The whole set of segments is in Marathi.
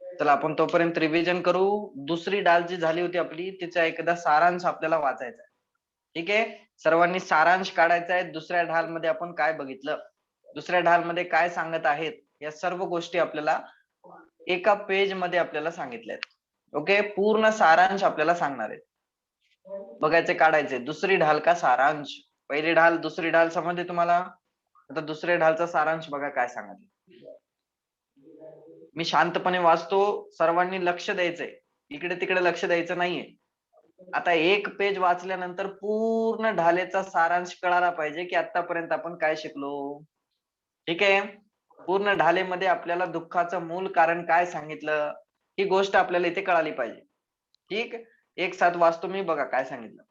चला आपण तोपर्यंत रिव्हिजन करू. दुसरी डाल जी झाली होती आपली तिचा एकदा सारांश आपल्याला वाचायचा आहे. ठीक आहे, सर्वांनी सारांश काढायचा आहे. दुसऱ्या ढाल मध्ये आपण काय बघितलं, दुसऱ्या ढाल मध्ये काय सांगत आहेत, या सर्व गोष्टी आपल्याला एका पेज मध्ये आपल्याला सांगितल्या आहेत. ओके, पूर्ण सारांश आपल्याला सांगणार आहे. बघायचे, काढायचे. दुसरी ढाल का सारांश. पहिली ढाल दुसरी ढाल समजली तुम्हाला. आता दुसऱ्या ढालचा सारांश बघा काय सांगत. मी शांतपणे वाचतो, सर्वांनी लक्ष द्यायचंय, इकडे तिकडे लक्ष द्यायचं नाहीये. आता एक पेज वाचल्यानंतर पूर्ण ढालेचा सारांश कळाला पाहिजे की आतापर्यंत आपण काय शिकलो. ठीक आहे, पूर्ण ढालेमध्ये आपल्याला दुःखाचं मूल कारण काय सांगितलं, ही गोष्ट आपल्याला इथे कळाली पाहिजे. ठीक, एक साथ वाचतो मी, बघा काय सांगितलं.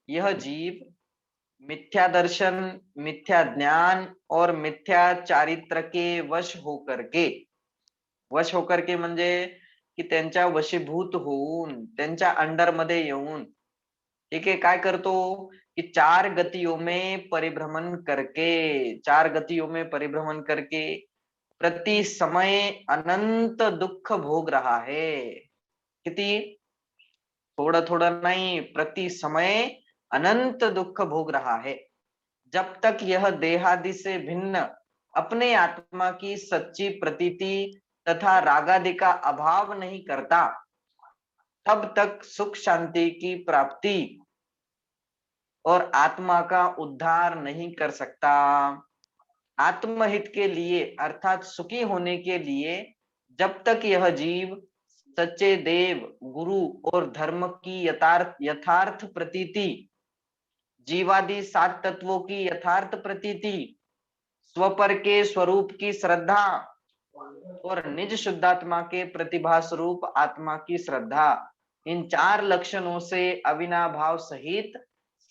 यह जीव मिथ्या दर्शन, मिथ्या ज्ञान और मिथ्या चारित्र के वश होकर के म्हणजे की त्यांच्या वशीभूत होऊन, त्यांच्या अंडर मध्ये येऊन, ठीक है, काय करतो कि चार गतियों में परिभ्रमण करके, चार गतियों में परिभ्रमण करके प्रति समय अनंत दुख भोग रहा है. किती, थोड़ा थोड़ा नहीं, प्रति समय अनंत दुख भोग रहा है. जब तक यह देहादि से भिन्न अपने आत्मा की सच्ची प्रतीति तथा रागादि का अभाव नहीं करता, तब तक सुख शांति की प्राप्ति और आत्मा का उद्धार नहीं कर सकता. आत्महित के लिए अर्थात सुखी होने के लिए जब तक यह जीव सच्चे देव, गुरु और धर्म की यथार्थ यथार्थ प्रतीति, जीवादि सात तत्वों की यथार्थ प्रतीति, स्वपर के स्वरूप की श्रद्धा और निज शुद्धात्मा के प्रतिभा स्वरूप आत्मा की श्रद्धा, इन चार लक्षणों से अविनाभाव सहित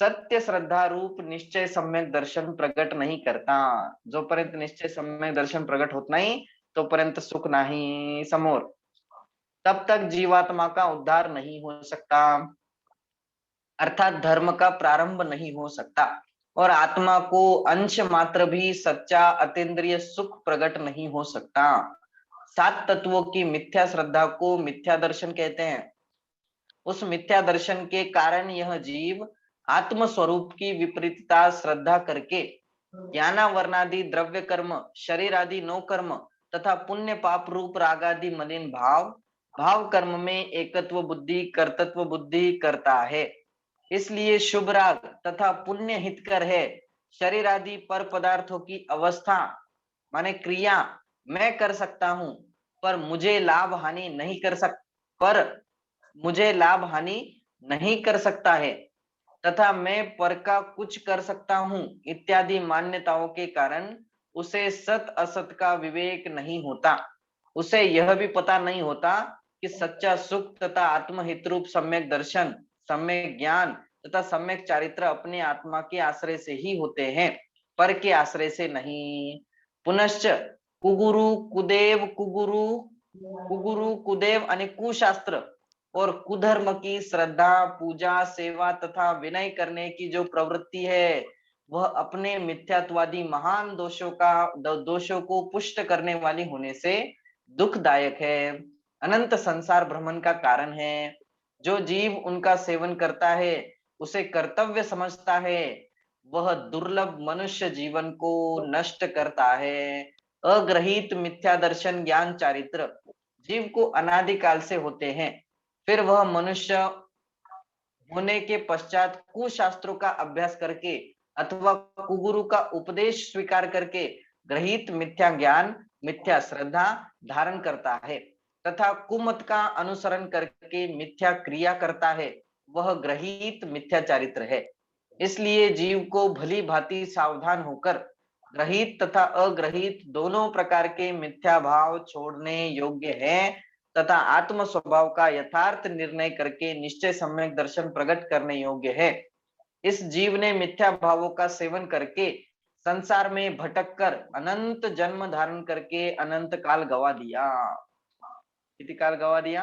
सत्य श्रद्धा रूप निश्चय सम्यक दर्शन प्रकट नहीं करता. जोपर्यंत निश्चय सम्यक दर्शन प्रकट होत नाही तोपर्यंत सुख नाही समोर, तब तक जीवात्मा का उद्धार नहीं हो सकता, अर्थात धर्म का प्रारंभ नहीं हो सकता और आत्मा को अंश मात्र भी सच्चा अतीन्द्रिय सुख प्रकट नहीं हो सकता. सात तत्वों की मिथ्या श्रद्धा को मिथ्या दर्शन कहते हैं. उस मिथ्या दर्शन के कारण यह जीव आत्म स्वरूप की विपरीतता श्रद्धा करके ज्ञानावरणादि द्रव्य कर्म, शरीर आदि नौ कर्म तथा पुण्य पाप रूप रागादि मलिन भाव, भाव कर्म में एकत्व बुद्धि कर्तत्व बुद्धि करता है. इसलिए शुभ राग तथा पुण्य हितकर है. शरीर आदि पर पदार्थों की अवस्था माने क्रिया मैं कर सकता हूं, पर मुझे लाभ हानि नहीं कर सक पर मुझे लाभ हानि नहीं कर सकता है, तथा मैं पर का कुछ कर सकता हूं इत्यादि मान्यताओं के कारण उसे सत असत का विवेक नहीं होता. उसे यह भी पता नहीं होता कि सच्चा सुख तथा आत्महित रूप सम्यक दर्शन, सम्यक ज्ञान तथा सम्यक चारित्र अपने आत्मा के आश्रय से ही होते हैं, पर के आश्रय से नहीं. पुनश्च कुगुरु कुदेव कुगुरु कुगुरु कुदेव आणि कुशास्त्र और कुधर्म की श्रद्धा, पूजा, सेवा तथा विनय करने की जो प्रवृत्ति है वह अपने मिथ्यात्वादी महान दोषों को पुष्ट करने वाली होने से दुखदायक है, अनंत संसार भ्रमण का कारण है. जो जीव उनका सेवन करता है, उसे कर्तव्य समझता है, वह दुर्लभ मनुष्य जीवन को नष्ट करता है. अग्रहित मिथ्या दर्शन ज्ञान चारित्र जीव को अनादिकाल से होते हैं. फिर वह मनुष्य होने के पश्चात कुशास्त्रों का अभ्यास करके अथवा कुगुरु का उपदेश स्वीकार करके ग्रहित मिथ्या ज्ञान, मिथ्या श्रद्धा धारण करता है तथा कुमत का अनुसरण करके मिथ्या क्रिया करता है, वह ग्रहित मिथ्या चारित्र है. इसलिए जीव को भली भांति सावधान होकर ग्रहित तथा अग्रहित दोनों प्रकार के मिथ्या भाव छोड़ने योग्य है तथा आत्म स्वभाव का यथार्थ निर्णय करके निश्चय सम्यक दर्शन प्रकट करने योग्य है. इस जीव ने मिथ्या भावों का सेवन करके संसार में भटक कर अनंत जन्म धारण करके अनंत काल गवा दिया. कितनी काल गवा दिया?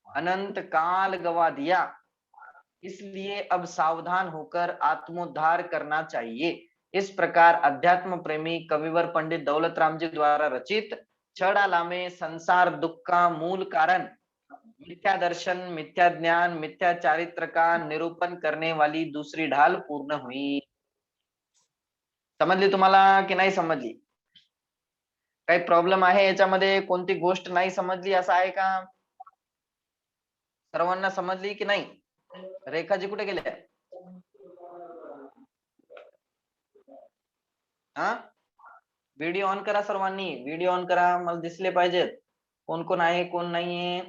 अनंत काल गवा दिया. इसलिए अब सावधान होकर आत्मोद्धार करना चाहिए. इस प्रकार अध्यात्म प्रेमी कविवर पंडित दौलत राम जी द्वारा रचित छळ आलामे संसार दुख का मूल कारण, मिथ्या दर्शन मिथ्या ज्ञान मिथ्या चारित्र का निरूपण करने वाली दूसरी ढाल पूर्ण हुई. समजली तुम्हाला की नाही समजली? काही प्रॉब्लेम आहे याच्यामध्ये? कोणती गोष्ट नाही समजली असं आहे का? सर्वांना समजली की नाही? रेखाजी कुठे गेल्या? हा, व्हिडिओ ऑन करा सर्वांनी, व्हिडिओ ऑन करा, मला दिसले पाहिजेत कोण कोण आहे कोण नाहीये.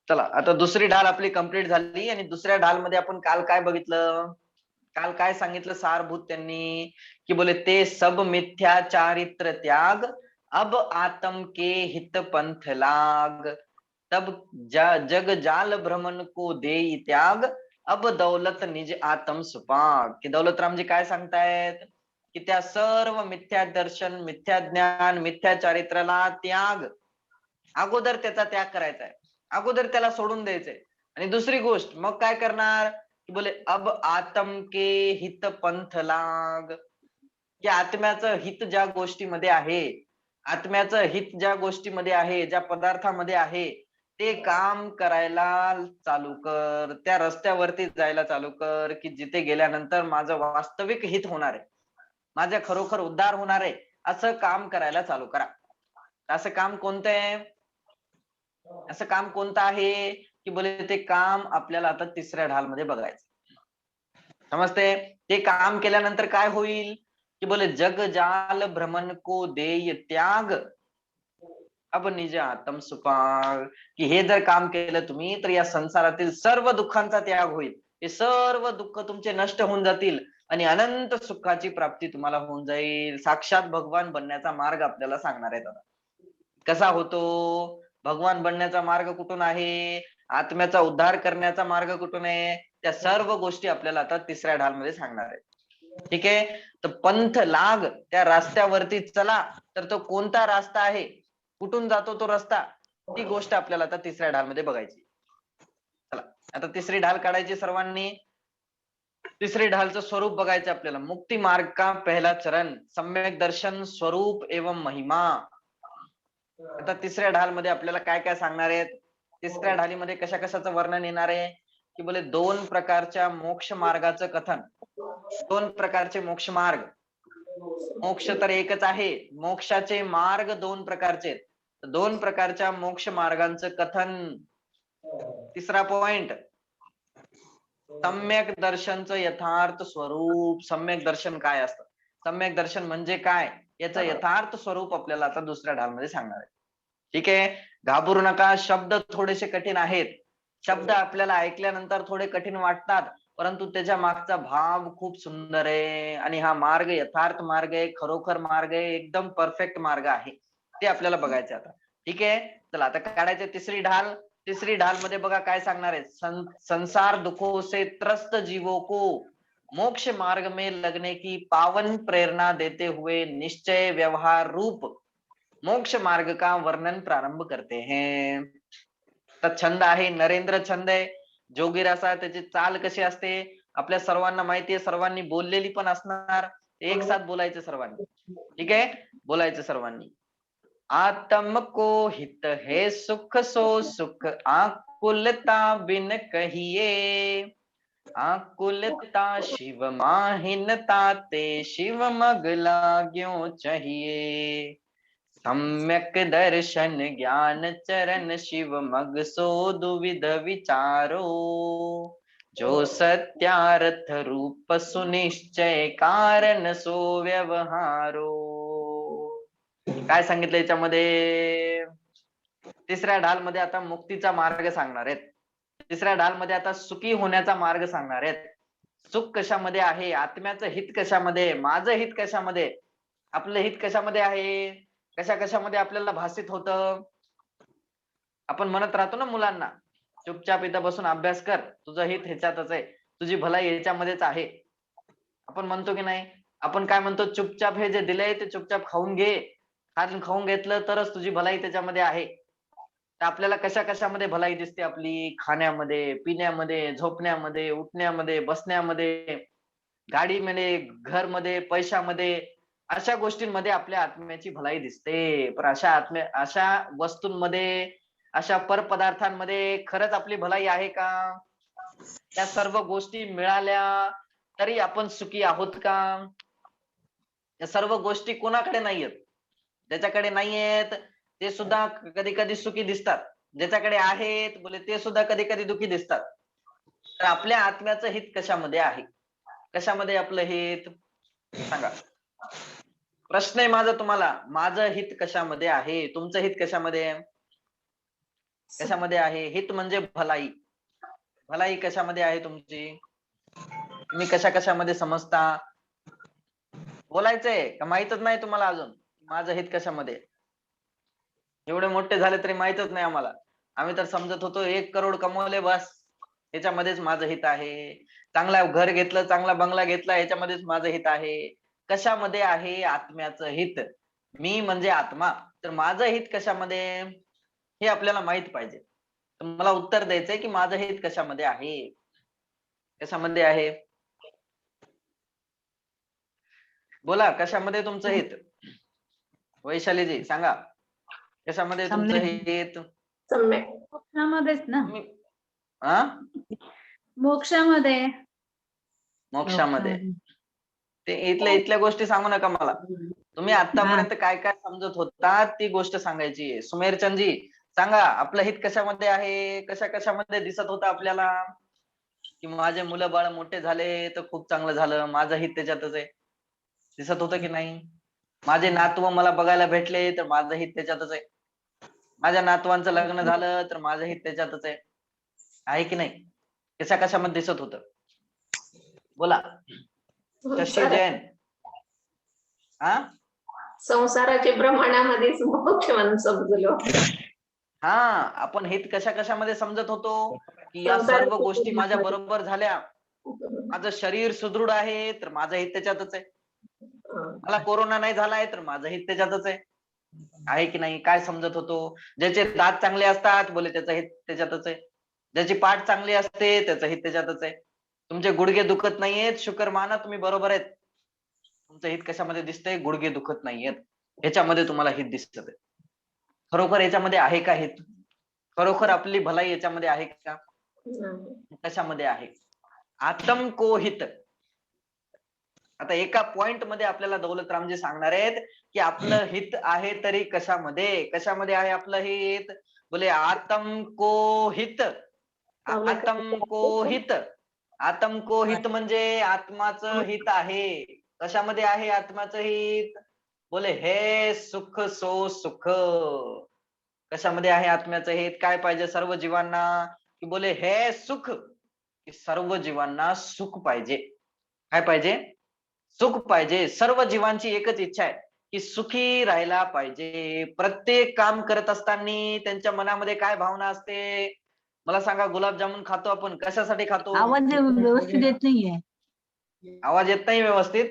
चला आता दुसरी ढाल आपली कंप्लीट झाली आणि दुसऱ्या ढाल मध्ये आपण काल काय बघितलं? काल काय सांगितलं सारभूत त्यांनी की बोले ते सब मिथ्या चारित्र त्याग, अब आत्म के हित पंथ लाग, तब जग जाल भ्रमण को देई त्याग, अब दौलत निज आत्म सुपाग. की दौलतरामजी काय सांगतायत की त्या सर्व मिथ्या दर्शन मिथ्या ज्ञान मिथ्या चारित्राला त्याग, अगोदर त्याचा त्याग करायचा आहे, अगोदर त्याला सोडून द्यायचंय. आणि दुसरी गोष्ट मग काय करणार की बोले अब आत्म के हित पंथ लाग, की आत्म्याचं हित ज्या गोष्टीमध्ये आहे, आत्म्याचं हित ज्या गोष्टीमध्ये आहे, ज्या पदार्थामध्ये आहे, ते काम करायला चालू कर, त्या रस्त्यावरती जायला चालू कर की जिथे गेल्यानंतर माझं वास्तविक हित होणार आहे, माझ्या खरोखर उद्धार होणार आहे, असं काम करायला चालू करा. असं काम कोणतं आहे? असं काम कोणतं आहे की बोले ते काम आपल्याला आता तिसऱ्या ढालमध्ये बघायचं. समजते? ते काम केल्यानंतर काय होईल की बोले जग जाल भ्रमण को देय त्याग, अब निज आत्म सुपाग. की हे जर काम केलं तुम्ही तर या संसारातील सर्व दुःखांचा त्याग होईल, हे सर्व दुःख तुमचे नष्ट होऊन जातील आणि अनंत सुखाची प्राप्ती तुम्हाला होऊन जाईल. साक्षात भगवान बनण्याचा मार्ग आपल्याला सांगणार आहेत. कसा होतो भगवान बनण्याचा मार्ग? कुठून आहे? आत्म्याचा उद्धार करण्याचा मार्ग कुठून आहे? त्या सर्व गोष्टी आपल्याला आता तिसऱ्या ढालमध्ये सांगणार आहे. ठीक आहे, तर पंथ लाग, त्या रस्त्यावरती चला. तर तो कोणता रस्ता आहे, कुठून जातो तो रस्ता, ती गोष्ट आपल्याला आता तिसऱ्या ढालमध्ये बघायची. चला आता तिसरी ढाल काढायची सर्वांनी. तिसरी ढालचं स्वरूप बघायचं आपल्याला. मुक्ती मार्ग का पहला चरण, सम्यक दर्शन स्वरूप एवं महिमा. आता तिसऱ्या ढालमध्ये आपल्याला काय काय सांगणार आहेत? तिसऱ्या ढालीमध्ये कशा कशाचं वर्णन येणार आहे की बोले दोन प्रकारच्या मोक्ष मार्गाचं कथन. दोन प्रकारचे मोक्ष मार्ग. मोक्ष तर एकच आहे, मोक्षाचे मार्ग दोन प्रकारचे आहेत. दोन प्रकारच्या मोक्ष मार्गांचं कथन. तिसरा पॉइंट, सम्यक दर्शनचं यथार्थ स्वरूप. सम्यक दर्शन काय असतं, सम्यक दर्शन म्हणजे काय, याचं यथार्थ स्वरूप आपल्याला आता दुसऱ्या ढालमध्ये सांगणार आहे. ठीक आहे, घाबरू नका. शब्द थोडेसे कठीण आहेत, शब्द आपल्याला ऐकल्यानंतर थोडे कठीण वाटतात, परंतु त्याच्या मागचा भाव खूप सुंदर आहे आणि हा मार्ग यथार्थ मार्ग आहे, खरोखर मार्ग आहे, एकदम परफेक्ट मार्ग आहे. ते आपल्याला बघायचे आता. ठीक आहे, चला आता काढायचे तिसरी ढाल. तिसरी ढाल मध्ये बघा काय सांगणार आहे. संसार दुखों से त्रस्त जीवों को मोक्ष मार्ग में लगने की पावन प्रेरणा देते हुए निश्चय व्यवहार रूप मोक्ष मार्ग का वर्णन प्रारंभ करते हैं. तर छंद आहे, नरेंद्र छंद आहे, जोगीरासा. त्याची चाल कशी असते आपल्या सर्वांना माहिती आहे, सर्वांनी बोललेली पण असणार. एक साथ बोलायचं सर्वांनी. ठीक आहे, बोलायचं सर्वांनी. आत्म को हित है सुख सो सुख, आकुलता बिन कहिए, आकुलता शिव माहिनता ते, शिव मग लाग्यो चाहिए, सम्यक दर्शन ज्ञान चरण शिव मग सो दुविध विचारो, जो सत्यार्थ रूप सुनिश्चय कारण सो व्यवहारो. काय सांगितलं याच्यामध्ये? तिसऱ्या ढाल मध्ये आता मुक्तीचा मार्ग सांगणार आहेत. तिसऱ्या ढाल मध्ये आता सुखी होण्याचा मार्ग सांगणार आहेत. सुख कशामध्ये आहे, आत्म्याचं हित कशामध्ये, माझं हित कशामध्ये, आपलं हित कशामध्ये आहे, कशा कशामध्ये आपल्याला भासित होतं. आपण म्हणत राहतो ना मुलांना, चुपचाप इथं बसून अभ्यास कर, तुझं हित ह्याच्यातच आहे, तुझी भलाई ह्याच्यामध्येच आहे. आपण म्हणतो की नाही? आपण काय म्हणतो, चुपचाप हे जे दिलंय ते चुपचाप खाऊन घे, खाऊन घेतलं तरच तुझी भलाई त्याच्यामध्ये आहे. तर आपल्याला कशा कशामध्ये भलाई दिसते आपली? खाण्यामध्ये, पिण्यामध्ये, झोपण्यामध्ये, उठण्यामध्ये, बसण्यामध्ये, गाडीमध्ये, घरमध्ये, पैशामध्ये, अशा गोष्टींमध्ये आपल्या आत्म्याची भलाई दिसते. पण अशा वस्तूंमध्ये, अशा परपदार्थांमध्ये खरंच आपली भलाई आहे का? त्या सर्व गोष्टी मिळाल्या तरी आपण सुखी आहोत का? या सर्व गोष्टी कोणाकडे नाहीयेत. ज्याच्याकडे नाहीयेत ते सुद्धा कधी-कधी सुखी दिसतात. ज्याच्याकडे आहेत बोले ते सुद्धा कधी-कधी दुःखी दिसतात. तर आपल्या आत्म्याचं हित कशामध्ये आहे? कशामध्ये आपलं हित? सांगा. प्रश्न आहे माझा तुम्हाला. माझं हित कशामध्ये आहे? तुमचं हित कशामध्ये आहे? कशामध्ये आहे? हित म्हणजे भलाई. भलाई कशामध्ये आहे तुमची? तुम्ही कशा-कशामध्ये समजता? बोलायचंय का माहीतच नाही तुम्हाला अजून? माझं हित कशामध्ये आहे? एवढे मोठे झाले तरी माहीतच नाही आम्हाला. आम्ही तर समजत होतो 1 करोड कमवले बस, ह्याच्यामध्येच माझं हित आहे. चांगला घर घेतलं, चांगला बंगला घेतला ह्याच्यामध्येच माझं हित आहे. कशामध्ये आहे आत्म्याचं हित? मी म्हणजे आत्मा. तर माझं हित कशामध्ये? हे आपल्याला माहित पाहिजे. तर मला उत्तर द्यायचंय की माझं हित कशामध्ये आहे? कशामध्ये आहे? बोला कशामध्ये तुमचं हित? वैशालीजी सांगा. कशामध्ये तुमचं सम्यक हित? सम्यक. मोक्षामध्येच ना. तुम्ही आ? मोक्षामध्ये. मोक्षामध्ये. ते इथल्या गोष्टी सांगू नका मला. तुम्ही आतापर्यंत काय काय समजत होता ती गोष्ट सांगायची आहे. सुमेरचंदजी सांगा आपलं हित कशामध्ये आहे? कशामध्ये दिसत होतं आपल्याला? की माझे मुलं बाळ मोठे झाले तर खूप चांगलं झालं. माझं हित त्याच्यातच आहे. दिसत होतं की नाही? माझे नातू मला बघायला भेटले तर माझं हित त्याच्यातच आहे. माझ्या नातवांचं लग्न झालं तर माझं हित त्याच्यातच आहे. आहे की नाही? कशामध्ये दिसत होतं? बोला. शशी जैन. हा? संसाराच्या प्रमाणामध्येच मोक्ष म्हणून समजलो. हा आपण हित कशामध्ये समजत होतो की या सर्व गोष्टी माझ्या बरोबर झाल्या. माझं शरीर सुदृढ आहे तर माझं हित त्याच्यातच आहे. मला कोरोना नाही झालाय तर माझं हित त्याच्यातच आहे. आहे की नाही? काय समजत होतो? ज्याचे दात चांगले असतात बोले त्याचं हित त्याच्यातच आहे. ज्याची पाठ चांगली असते त्याचं हित त्याच्यातच आहे. तुमचे गुडघे दुखत नाहीयेत शुक्र माना तुम्ही बरोबर आहेत. तुमचं हित कशामध्ये दिसतंय? गुडघे दुखत नाहीयेत. ह्याच्यामध्ये तुम्हाला हित दिसत आहे. खरोखर याच्यामध्ये आहे का हित? खरोखर आपली भलाई याच्यामध्ये आहे का? कशामध्ये आहे? आत्म को हित. आता एका पॉइंट मध्ये आपल्याला दौलतरामजी सांगणार आहेत की आपलं हित आहे तरी कशामध्ये आहे आपलं हित? बोले आत्म को हित. आत्म को हित. आत्म को हित म्हणजे आत्माचं हित आहे. कशामध्ये आहे आत्माचं हित? बोले हे सुख सो सुख. कशामध्ये आहे आत्म्याचं हित? काय पाहिजे सर्व जीवांना? की बोले हे सुख. की सर्व जीवांना सुख पाहिजे. काय पाहिजे? सुख पाहिजे. सर्व जीवांची एकच इच्छा आहे की सुखी राहायला पाहिजे. प्रत्येक काम करत असताना त्यांच्या मनामध्ये काय भावना असते? मला सांगा गुलाबजामुन खातो आपण कशासाठी खातो? आवाज व्यवस्थित येत नाहीये. आवाज येत नाही व्यवस्थित?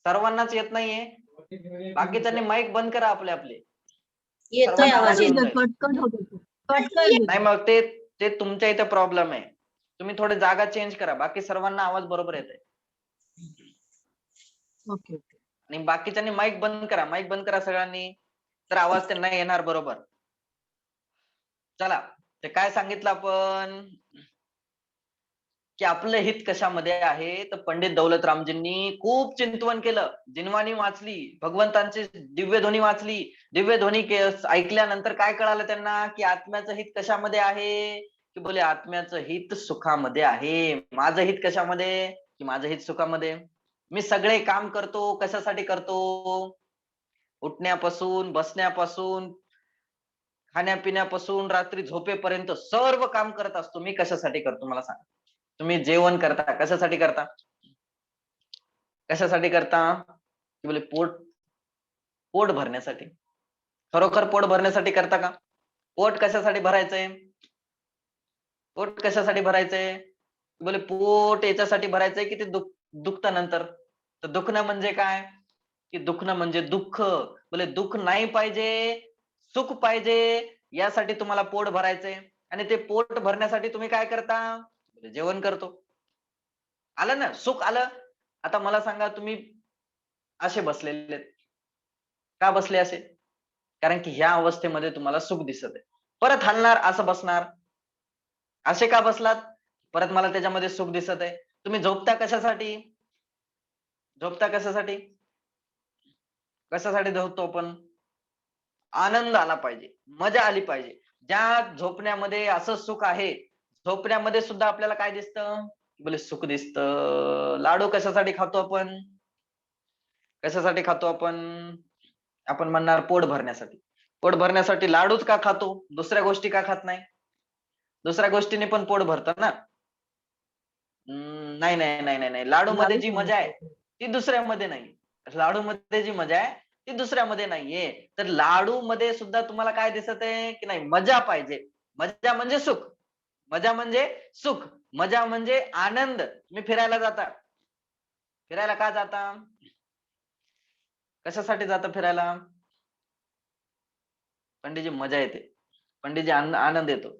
सर्वांनाच येत नाहीये? बाकीच्यांनी माईक बंद करा आपले आपले. येतोय सर्वांना आवाज येत येतोय. नाही. कटकट होत होतो. कटकट. नाही मग ते तुमच्या इथे प्रॉब्लेम आहे. तुम्ही थोडे जागा चेंज करा. बाकी सर्वांना आवाज बरोबर येत आहे. Okay okay. आणि बाकीच्यांनी माईक बंद करा सगळ्यांनी. तर आवाज त्यांना येणार बरोबर. चला ते काय सांगितलं आपण की आपलं हित कशामध्ये आहे? तर पंडित दौलतरामजींनी खूप चिंतवन केलं. जिनवाणी वाचली, भगवंतांची दिव्यध्वनी वाचली. दिव्यध्वनी ऐकल्यानंतर काय कळालं त्यांना की आत्म्याचं हित कशामध्ये आहे? की बोले आत्म्याचं हित सुखामध्ये आहे. माझं हित कशामध्ये? की माझं हित सुखामध्ये. मी सगळे काम करतो कशासाठी करतो? उठण्यापासून, बसण्यापासून, खाण्यापिण्यापासून रात्री झोपेपर्यंत सर्व काम करत असतो. मी कशासाठी करतो मला सांगा? तुम्ही जेवण करता कशासाठी करता? कशासाठी करता? की बोले पोट भरण्यासाठी. खरोखर पोट भरण्यासाठी करता का? पोट कशासाठी भरायचंय? पोट कशासाठी भरायचंय? बोले पोट याच्यासाठी भरायचंय की ते दुखतं नंतर. तर दुखणं म्हणजे काय? की दुखणं म्हणजे दुःख. बोले दुःख नाही पाहिजे, सुख पाहिजे यासाठी तुम्हाला पोट भरायचंय. आणि ते पोट भरण्यासाठी तुम्ही काय करता? जेवण करतो. आलं ना? सुख आलं. आता मला सांगा तुम्ही असे बसलेले आहेत. का बसले असे? कारण की ह्या अवस्थेमध्ये तुम्हाला सुख दिसत आहे. परत हलणार असं बसणार. असे का बसलात? परत मला त्याच्यामध्ये सुख दिसत आहे. तुम्ही झोपता कशासाठी? झोपता कशासाठी? कशासाठी झोपतो आपण? आनंद आला पाहिजे, मजा आली पाहिजे. ज्या झोपण्यामध्ये असं सुख आहे, झोपण्यामध्ये सुद्धा आपल्याला काय दिसतं? बोले सुख दिसतं. लाडू कशासाठी खातो आपण? कशासाठी खातो आपण? आपण म्हणणार पोट भरण्यासाठी. पोट भरण्यासाठी लाडूच का खातो? दुसऱ्या गोष्टी का खात नाही? दुसऱ्या गोष्टीने पण पोट भरतं ना. नाही, नाही, नाही, नाही, नाही. लाडूमध्ये जी मजा आहे, ती दुसऱ्यामध्ये नाही. लाडूमध्ये जी मजा आहे, ती दुसऱ्यामध्ये नाहीये. तर लाडूमध्ये सुद्धा तुम्हाला काय दिसत आहे, की नाही मजा पाहिजे. मजा म्हणजे सुख. मजा म्हणजे सुख. मजा म्हणजे आनंद. तुम्ही फिरायला जाता. फिरायला का जाता? कशासाठी जाता फिरायला? पंडितजी मजा येते. पंडितजी आनंद येतो.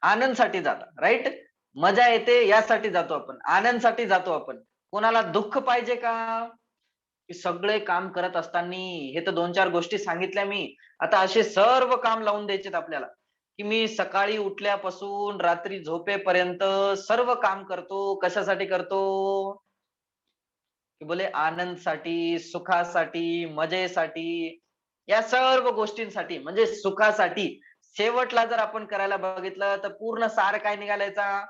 आनंदसाठी जाता, राइट? मजा येते यासाठी जातो आपण. आनंदसाठी जातो आपण. कोणाला दुःख पाहिजे का? की सगळे काम करत असताना हे तर 2-4 गोष्टी सांगितल्या मी. आता असे सर्व काम लावून द्यायचेत आपल्याला, की मी सकाळी उठल्यापासून रात्री झोपेपर्यंत सर्व काम करतो. कशासाठी करतो? की बोले आनंदसाठी, सुखासाठी, मजेसाठी, या सर्व गोष्टींसाठी म्हणजे सुखासाठी. शेवटला जर आपण करायला बघितलं तर पूर्ण सार काय निघालायचा?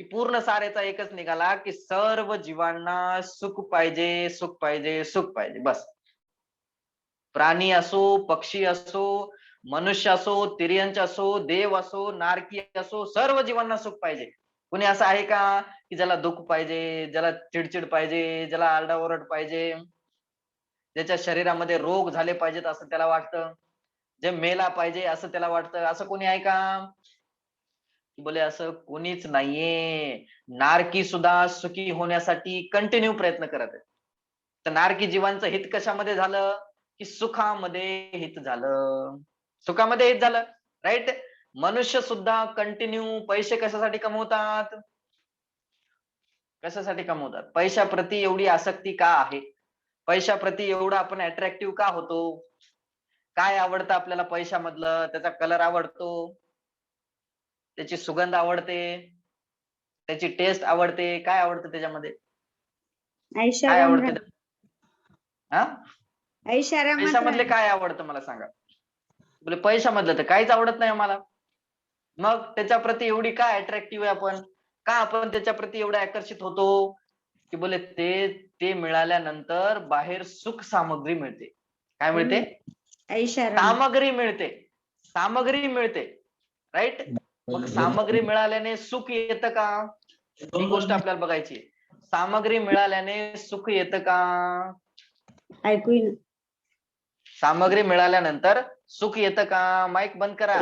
की पूर्ण सार याचा एकच निघाला, की सर्व जीवांना सुख पाहिजे, सुख पाहिजे, सुख पाहिजे. बस. प्राणी असो, पक्षी असो, मनुष्य असो, तिर्यंच असो, देव असो, नारकी असो, सर्व जीवांना सुख पाहिजे. कोणी असं आहे का, की ज्याला दुःख पाहिजे, ज्याला चिडचिड पाहिजे, ज्याला आरडाओरड पाहिजे, ज्याच्या शरीरामध्ये रोग झाले पाहिजेत असं त्याला वाटतं, जे मेला पाहिजे असं त्याला वाटतं, असं कोणी आहे का? बोले असं कोणीच नाहीये. नारकी सुद्धा सुखी होण्यासाठी कंटिन्यू प्रयत्न करत आहे. तर नारकी जीवांचं हित कशामध्ये झालं? की सुखामध्ये हित झालं. सुखामध्ये हित झालं, राइट? मनुष्य सुद्धा कंटिन्यू पैसे कशासाठी कमवतात? कशासाठी कमवतात? पैशाप्रती एवढी आसक्ती का आहे? पैशाप्रती एवढं आपण अट्रॅक्टिव्ह का होतो? काय आवडतं आपल्याला पैशामधलं? त्याचा कलर आवडतो, त्याची सुगंध आवडते, त्याची टेस्ट आवडते. काय आवडतं त्याच्यामध्ये? काय ऐशाराम आवडते? हा? ऐशारामात पैशामधले काय आवडतं मला सांगा? बोले पैशामधलं तर काहीच आवडत नाही आम्हाला. मग त्याच्याप्रती एवढी काय अट्रॅक्टिव्ह आहे आपण? का आपण त्याच्याप्रती एवढे आकर्षित होतो? की बोले ते ते मिळाल्यानंतर बाहेर सुख सामग्री मिळते. काय मिळते? ऐशाराम सामग्री मिळते. सामग्री मिळते. राइट? मग सामग्री मिळाल्याने सुख येतं का? ही गोष्ट आपल्याला बघायची आहे. सामग्री मिळाल्याने सुख येतं का? ऐकू येईना. सामग्री मिळाल्यानंतर सुख येतं का? माईक बंद करा.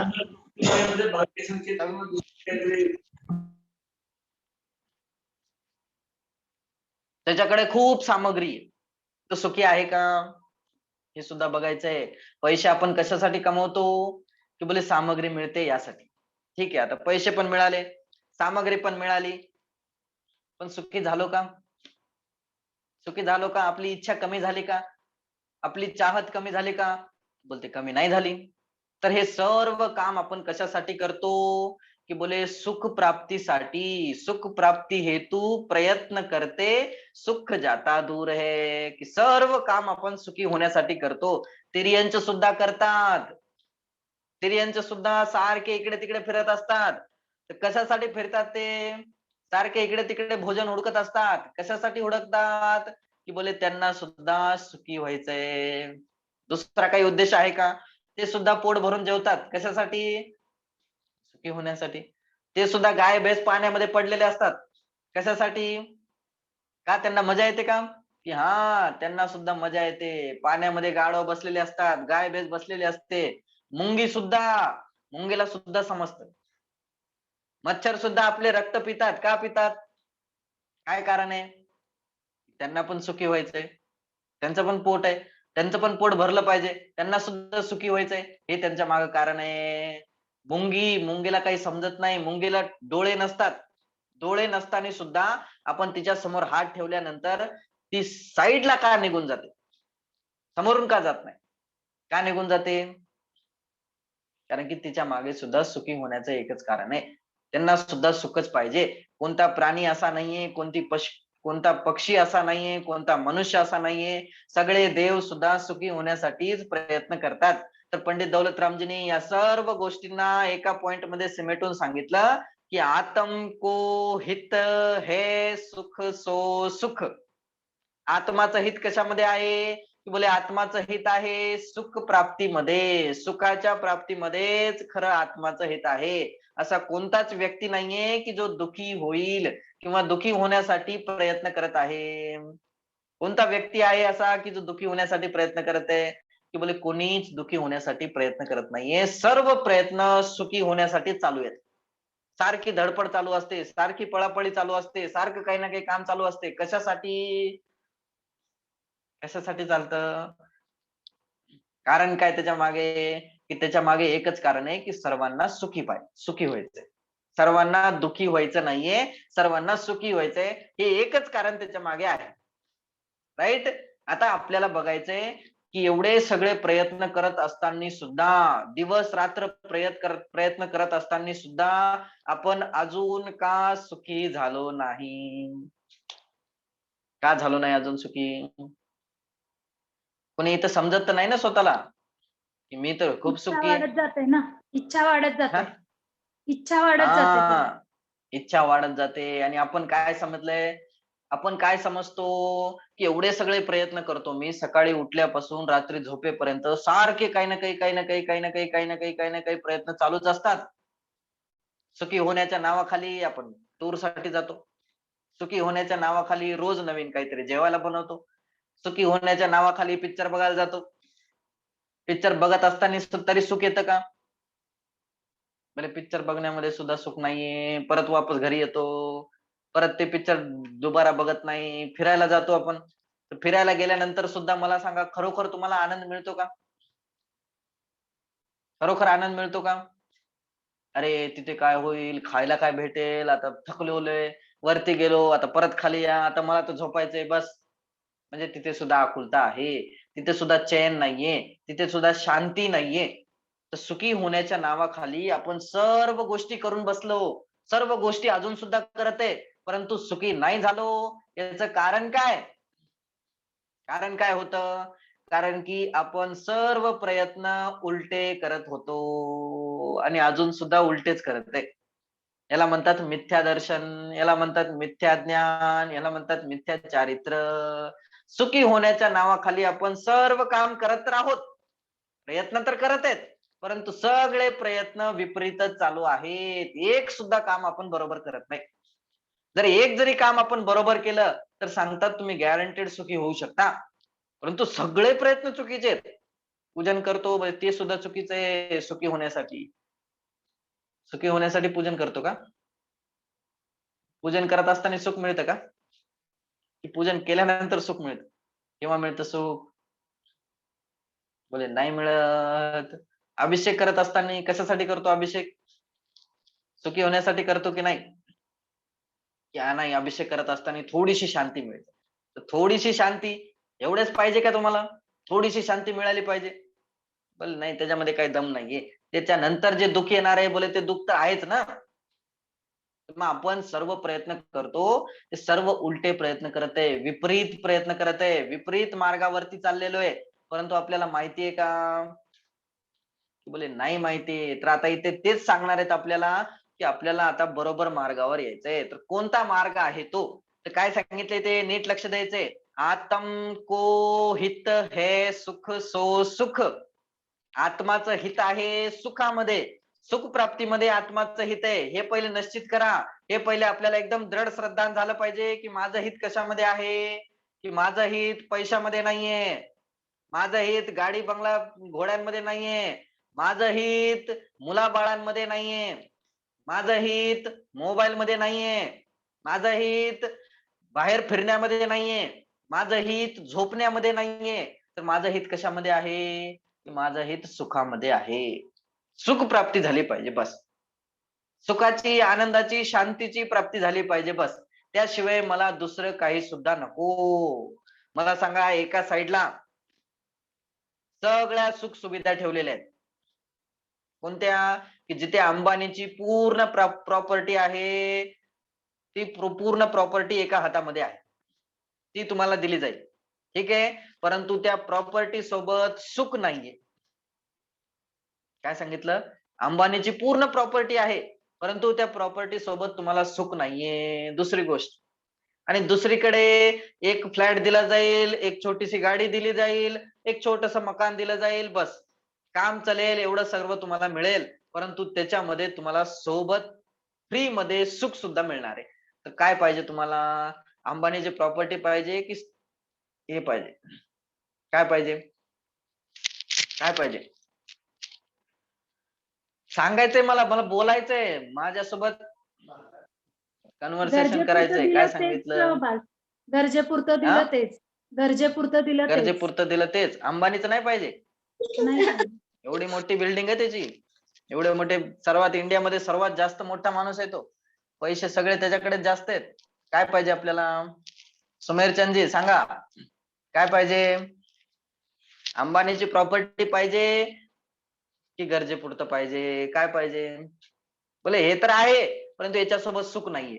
त्याच्याकडे खूप सामग्री आहे. तो सुखी आहे का? हे सुद्धा बघायचंय. पैसे आपण कशासाठी कमवतो? की बोले सामग्री मिळते यासाठी. ठीक आहे, आता पैसे पण मिळाले, सामग्री पण मिळाली, पण सुखी झालो का? सुखी झालो का? आपली इच्छा कमी झाली का? आपली चाहत कमी झाली का? बोलते कमी नाही झाली. तर हे सर्व काम आपण कशासाठी करतो? की बोले सुख प्राप्तीसाठी. सुख प्राप्ती हेतू प्रयत्न करते, सुख जाता दूर है. की सर्व काम आपण सुखी होण्यासाठी करतो. तिर्यंच सुद्धा करतात. तिर्यंच सुद्धा सारखे इकडे तिकडे फिरत असतात. तर कशासाठी फिरतात ते? सारखे इकडे तिकडे भोजन हुडकत असतात. कशासाठी हुडकतात? की बोले त्यांना सुद्धा सुखी व्हायचंय. दुसरा काही उद्देश आहे का? ते सुद्धा पोट भरून जेवतात. कशासाठी? सुखी होण्यासाठी. ते सुद्धा गाय भैस पाण्यामध्ये पडलेले असतात. कशासाठी? का त्यांना मजा येते का? की हां, त्यांना सुद्धा मजा येते. पाण्यामध्ये गाढव बसलेले असतात, गाय भैस बसलेली असते. मुंगी सुद्धा, मुंगीला सुद्धा समजतं. मच्छर सुद्धा आपले रक्त पितात. का पितात? काय कारण आहे? त्यांना पण सुखी व्हायचंय. त्यांचं पण पोट आहे. त्यांचं पण पोट भरलं पाहिजे. त्यांना सुद्धा सुखी व्हायचंय. हे त्यांच्या मागे कारण आहे. मुंगीला काही समजत नाही. मुंगीला डोळे नसतात. डोळे नसताना सुद्धा आपण तिच्या समोर हात ठेवल्यानंतर ती साईडला का निघून जाते? समोरून का जात नाही? का निघून जाते? कारण की तिच्या मागे सुद्धा सुखी होण्याचं एकच कारण आहे. त्यांना सुद्धा सुखच पाहिजे. कोणता प्राणी असा नाहीये, कोणता पक्षी असा नाहीये, कोणता मनुष्य असा नाहीये. सगळे देव सुद्धा सुखी होण्यासाठीच प्रयत्न करतात. तर पंडित दौलतरामजींनी या सर्व गोष्टींना एका पॉइंट मध्ये सिमेटून सांगितलं, की आत्म को हित है सुख सो सुख. आत्माचं हित कशामध्ये आहे? की बोले आत्माचं हित आहे सुख प्राप्तीमध्ये. सुखाच्या प्राप्तीमध्येच खरं आत्माचं हित आहे. असा कोणताच व्यक्ती नाहीये की जो दुःखी होईल किंवा दुःखी होण्यासाठी प्रयत्न करत आहे. कोणता व्यक्ती आहे असा की जो दुःखी होण्यासाठी प्रयत्न करत आहे? की बोले कोणीच दुःखी होण्यासाठी प्रयत्न करत नाहीये. सर्व प्रयत्न सुखी होण्यासाठी चालू आहेत. सारखी धडपड चालू असते, सारखी पळापळी चालू असते, सारखं काही ना काही काम चालू असते. कशासाठी? कशासाठी चालतं? कारण काय त्याच्या मागे? की त्याच्या मागे एकच कारण आहे की सर्वांना सुखी व्हायचंय. सर्वांना दुःखी व्हायचं नाहीये, सर्वांना सुखी व्हायचंय. हे एकच कारण त्याच्या मागे आहे. राईट? आता आपल्याला बघायचंय की एवढे सगळे प्रयत्न करत असताना सुद्धा, दिवस रात्र प्रयत्न करत असताना सुद्धा आपण अजून का सुखी झालो नाही? का झालो नाही अजून सुखी? कोणी इथं समजत तर नाही ना स्वतःला, की मी तर खूप इच्छा सुखी आहे. वाढत जाते ना, इच्छा वाढत जाते, हा? इच्छा वाढत जाते पुढे. हा, इच्छा वाढत जाते. आणि आपण काय समजलंय? आपण काय समजतो की एवढे सगळे प्रयत्न करतो मी सकाळी उठल्यापासून रात्री झोपेपर्यंत, सारखे काही ना काही काही ना काही काही ना काही काही ना काही काही ना काही प्रयत्न चालूच असतात. सुखी होण्याच्या नावाखाली आपण टूर साठी जातो. सुखी होण्याच्या नावाखाली रोज नवीन काहीतरी जेवायला बनवतो. सुखी होण्याच्या नावाखाली पिक्चर बघायला जातो. पिक्चर बघत असताना तरी सुख येतं का? म्हणजे पिक्चर बघण्यामध्ये सुद्धा सुख नाहीये. परत वापस घरी येतो. परत ते पिक्चर दुबारा बघत नाही. फिरायला जातो आपण. तर फिरायला गेल्यानंतर सुद्धा मला सांगा, खरोखर तुम्हाला आनंद मिळतो का? खरोखर आनंद मिळतो का? अरे तिथे काय होईल? खायला काय भेटेल? आता थकलोय. वरती गेलो, आता परत खाली या. आता मला तर झोपायचंय बस. म्हणजे तिथे सुद्धा आकुलता आहे. तिथे सुद्धा चैन नाहीये. तिथे सुद्धा शांती नाहीये. तर सुखी होण्याच्या नावाखाली आपण सर्व गोष्टी करून बसलो. सर्व गोष्टी अजून सुद्धा करत आहे. परंतु सुखी नाही झालो. याचं कारण काय? कारण काय होतं? कारण की आपण सर्व प्रयत्न उलटे करत होतो आणि अजून सुद्धा उलटेच करत आहे. याला म्हणतात मिथ्या दर्शन, याला म्हणतात मिथ्या ज्ञान, याला म्हणतात मिथ्या चारित्र. सुखी होण्याच्या नावाखाली आपण सर्व काम करत तर आहोत. प्रयत्न तर करत आहेत, परंतु सगळे प्रयत्न विपरीतच चालू आहेत. एक सुद्धा काम आपण बरोबर करत नाही. जर एक जरी काम आपण बरोबर केलं तर सांगतात तुम्ही गॅरंटेड सुखी होऊ शकता. परंतु सगळे प्रयत्न चुकीचे आहेत. पूजन करतो ते सुद्धा चुकीचं आहे सुखी होण्यासाठी. सुखी होण्यासाठी पूजन करतो का? पूजन करत असताना सुख मिळतं का? की पूजन केल्यानंतर सुख मिळतं? केव्हा मिळतं सुख? बोले नाही मिळत. अभिषेक करत असताना कशासाठी करतो अभिषेक? सुखी होण्यासाठी करतो की नाही? की नाही, अभिषेक करत असताना थोडीशी शांती मिळते. तर थोडीशी शांती एवढेच पाहिजे का तुम्हाला? थोडीशी शांती मिळाली पाहिजे? बोले नाही, त्याच्यामध्ये काही दम नाहीये. त्याच्यानंतर जे दुःख येणार आहे बोले ते दुःख तर आहेच ना. मग आपण सर्व प्रयत्न करतो ते सर्व उलटे प्रयत्न करत आहे, विपरीत प्रयत्न करत आहे, विपरीत मार्गावरती चाललेलो आहे. परंतु आपल्याला माहितीये का? बोले नाही माहिती. तर आता इथे तेच सांगणार आहेत आपल्याला की आपल्याला आता बरोबर मार्गावर यायचंय. तर कोणता मार्ग आहे तो? तर काय सांगितले ते नीट लक्ष द्यायचंय. आत्म को हित है सुख सो सुख. आत्माचं हित आहे सुखामध्ये. सुख प्राप्तीमध्ये आत्माचं हित आहे. हे पहिले निश्चित करा. हे पहिले आपल्याला एकदम दृढ श्रद्धान झालं पाहिजे की माझं हित कशामध्ये आहे? की माझं हित पैशामध्ये नाहीये. माझं हित गाडी बंगला घोड्यांमध्ये नाहीये. माझं हित मुलाबाळांमध्ये नाहीये. माझं हित मोबाईल मध्ये नाहीये. माझं हित बाहेर फिरण्यामध्ये नाहीये. माझं हित झोपण्यामध्ये नाहीये. तर माझं हित कशामध्ये आहे? माझं हित सुखामध्ये आहे. सुख प्राप्ती झाली पाहिजे बस. सुखाची, आनंदाची, शांतीची प्राप्ती झाली पाहिजे बस. त्याशिवाय मला दुसरं काही सुद्धा नको. मला सांगा, एका साईडला सगळ्या सुख सुविधा ठेवलेल्या आहेत. कोणत्या? की जिथे अंबानीची पूर्ण प्रॉपर्टी आहे, ती पूर्ण प्रॉपर्टी एका हातामध्ये आहे, ती तुम्हाला दिली जाईल. ठीक आहे, परंतु त्या प्रॉपर्टी सोबत सुख नाहीये. काय सांगितलं? अंबानीची पूर्ण प्रॉपर्टी आहे, परंतु त्या प्रॉपर्टी सोबत तुम्हाला सुख नाहीये. दुसरी गोष्ट, आणि दुसरीकडे एक फ्लॅट दिला जाईल, एक छोटीशी गाडी दिली जाईल, एक छोटस मकान दिलं जाईल, बस काम चालेल एवढं सर्व तुम्हाला मिळेल, परंतु त्याच्यामध्ये तुम्हाला सोबत फ्री मध्ये सुख सुद्धा मिळणार आहे. तर काय पाहिजे तुम्हाला? अंबानीची प्रॉपर्टी पाहिजे की हे पाहिजे? काय पाहिजे? काय पाहिजे सांगायचंय मला, मला बोलायचंय, माझ्यासोबत कन्व्हर्सेशन गरजेपुरतं करायचंय. दिलं काय तेच सांगितलं? बास. गरजेपुरतं हा? दिलं तेच. गरजेपुरतं दिलं तेच. गरजेपुरतं दिलं तेच. अंबानीचं नाही पाहिजे. नाही पाहिजे. एवढी मोठी बिल्डिंग आहे त्याची, एवढे मोठे, सर्वात इंडियामध्ये सर्वात जास्त मोठा माणूस आहे तो, पैसे सगळे त्याच्याकडे जास्त आहेत. काय पाहिजे आपल्याला? सुमेरचंदजी सांगा, काय पाहिजे? अंबानीची प्रॉपर्टी पाहिजे की गरजेपुरतं पाहिजे? काय पाहिजे? बोले हे तर आहे, परंतु याच्यासोबत सुख नाहीये,